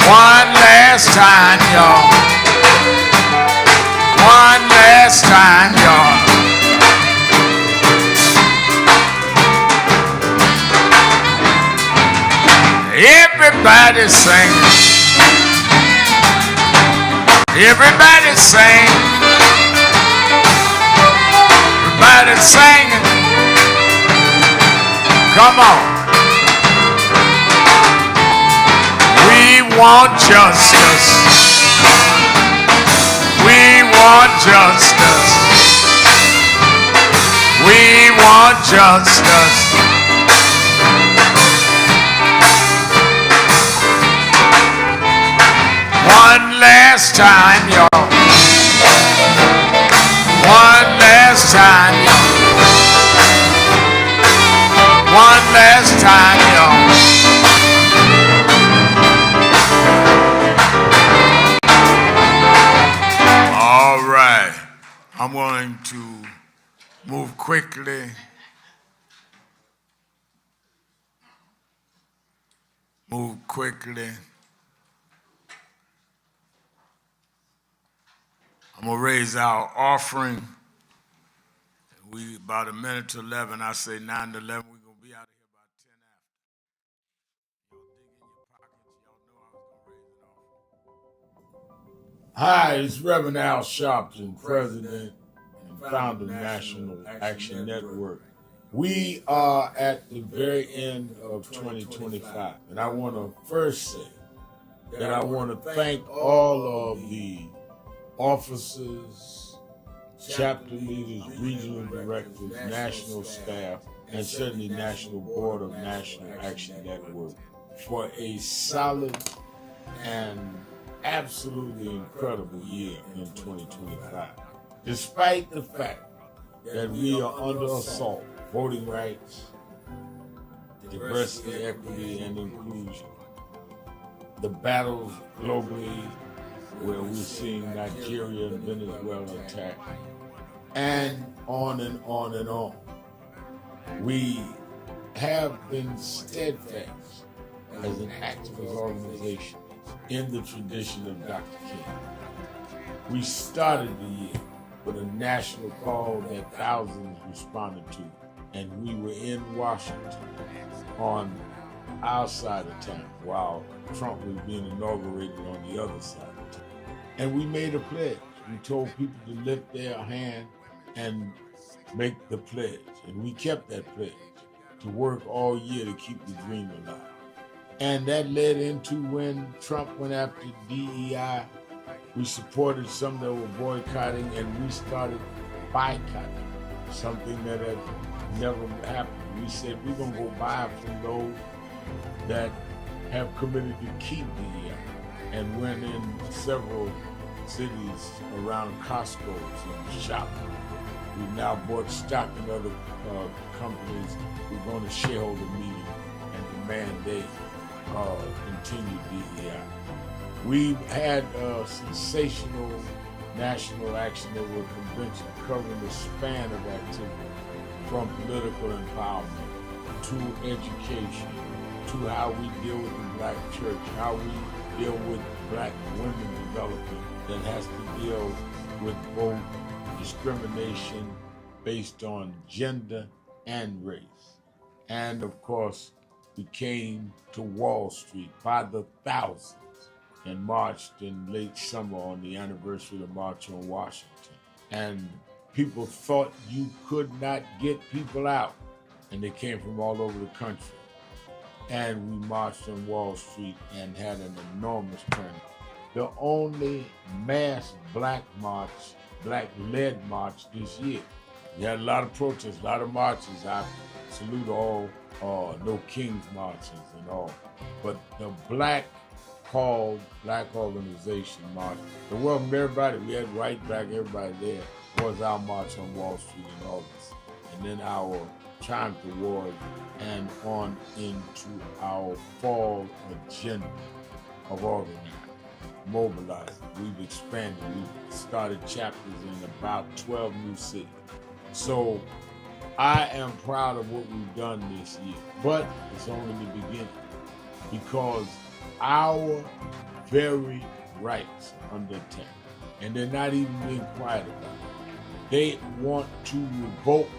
One last time, y'all. One last time, y'all. Everybody sing. Everybody sing. Everybody singing. Come on. We want justice. We want justice. We want justice. One last time, y'all. One last time, y'all. One last time, y'all. All right. I'm going to move quickly. Move quickly. I'm going to raise our offering. We about a minute to 11. I say 9 to 11. We're going to be out of here about 10 after. Y'all dig in your pockets. Y'all know I was going to raise an offering. Hi, it's Reverend Al Sharpton, President and founder of National Action Network. We are at the very end of 2025. And I want to first say that I want to thank all of the officers, chapter leaders, regional directors, national staff, and certainly National Board of National Action Network for a solid and absolutely incredible year in 2025. Despite the fact that we are under assault, voting rights, diversity, equity, and inclusion, the battles globally, where we're seeing Nigeria and Venezuela attacked, and on and on and on. We have been steadfast as an activist organization in the tradition of Dr. King. We started the year with a national call that thousands responded to, and we were in Washington on our side of town while Trump was being inaugurated on the other side of town. And we made a pledge. We told people to lift their hand and make the pledge. And we kept that pledge to work all year to keep the dream alive. And that led into when Trump went after DEI. We supported some that were boycotting, and we started boycotting, something that had never happened. We said we're going to go buy from those that have committed to keep DEI, and went in several cities around Costco's and Sharpton. We've now bought stock in other companies. We're going to shareholder meeting and demand they continue DEI. We've had a sensational national action at our convention covering the span of activity, from political empowerment to education, to how we deal with the black church, how we deal with black women development that has to deal with both discrimination based on gender and race. And of course, we came to Wall Street by the thousands and marched in late summer on the anniversary of the March on Washington. And people thought you could not get people out, and they came from all over the country. And we marched on Wall Street and had an enormous turnout. The only mass black march, black-led march this year. We had a lot of protests, a lot of marches. I salute all, no King's marches and all. But the black organization march, to welcome everybody, we had white, black, everybody there, was our march on Wall Street in August. And then our Triumph Award and on into our fall agenda of organizing, mobilizing. We've expanded. We've started chapters in about 12 new cities. So I am proud of what we've done this year, but it's only the beginning, because our very rights are under attack, and they're not even being quiet about it. They want to revoke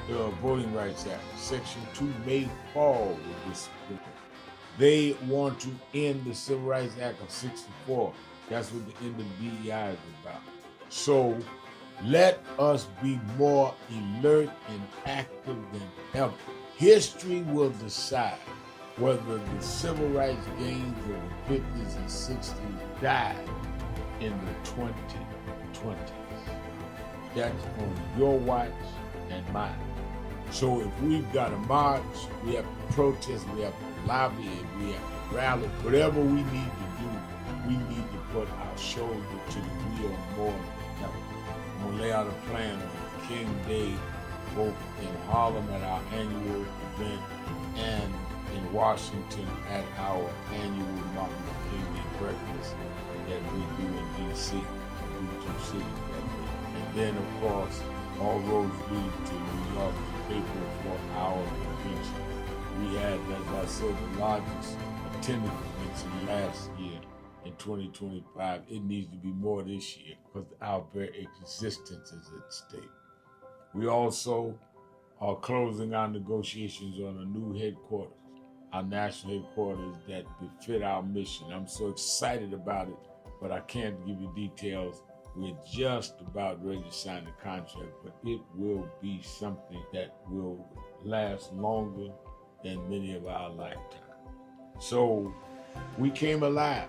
the Voting Rights Act. Section 2 may fall with this bill. They want to end the Civil Rights Act of 64. That's what the end of DEI is about. So let us be more alert and active than ever. History will decide whether the civil rights gains of the 50s and 60s died in the 2020s. That's on your watch and mine. So if we've got to march, we have to protest, we have to lobby, we have to rally, whatever we need to do, we need to put our shoulder to the wheel more than ever. I'm going to lay out a plan on King Day, both in Harlem at our annual event and in Washington at our annual Martin Luther King Day breakfast that we do in D.C., we do 2 cities that day. And then, of course, all roads lead to New York, the paper for our convention. We had, as I said, the largest attended convention last year in 2025. It needs to be more this year because our very existence is at stake. We also are closing our negotiations on a new headquarters, our national headquarters that befit our mission. I'm so excited about it, but I can't give you details. We're just about ready to sign the contract, but it will be something that will last longer than many of our lifetimes. So we came alive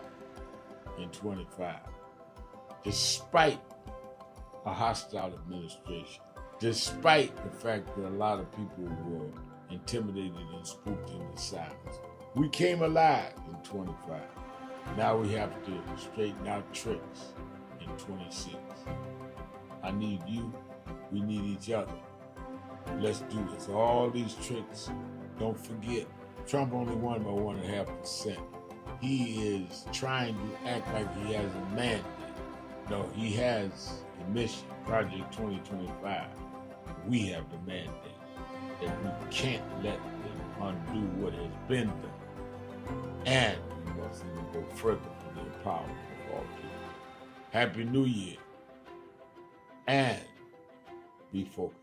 in 25, despite a hostile administration, despite the fact that a lot of people were intimidated and spooked into silence. We came alive in 25. Now we have to straighten out tricks in 26. I need you, we need each other. Let's do this. All these tricks, don't forget, Trump only won by 1.5%. He is trying to act like he has a mandate. No, he has a mission, Project 2025. We have the mandate that we can't let them undo what has been done. And we must even go further for the empowerment of all people. Happy New Year, and be focused.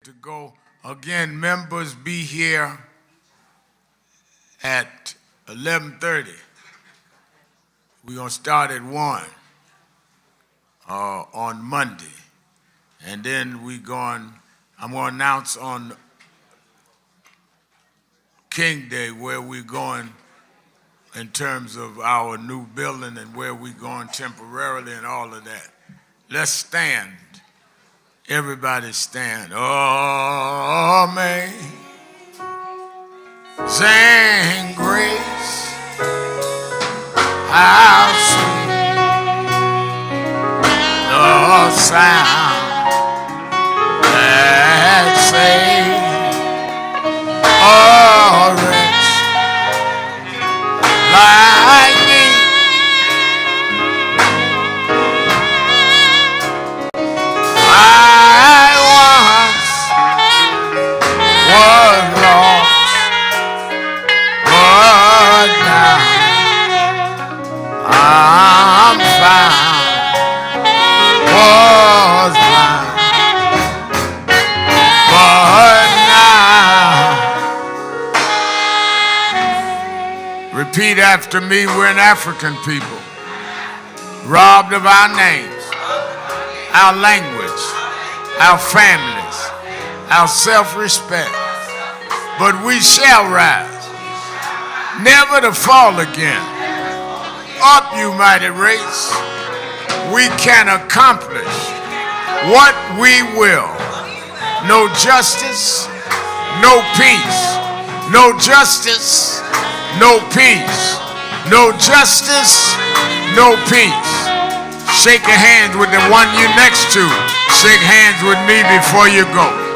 To go again, members be here at 11:30. We're gonna start at 1. on Monday. And then I'm going to announce on King Day where we're going in terms of our new building and where we're going temporarily and all of that. Let's stand. Everybody stand. Oh, man. Sing grace. How sweet the sound that saved a wretch like me. I once was lost, but now I'm found. Was blind, but now. Repeat after me. We're an African people, robbed of our names, our language, our families, our self-respect. But we shall rise, never to fall again. Up, you mighty race. We can accomplish what we will. No justice, no peace. No justice, no peace. No justice, no peace. Shake your hands with the one you're next to. Shake hands with me before you go.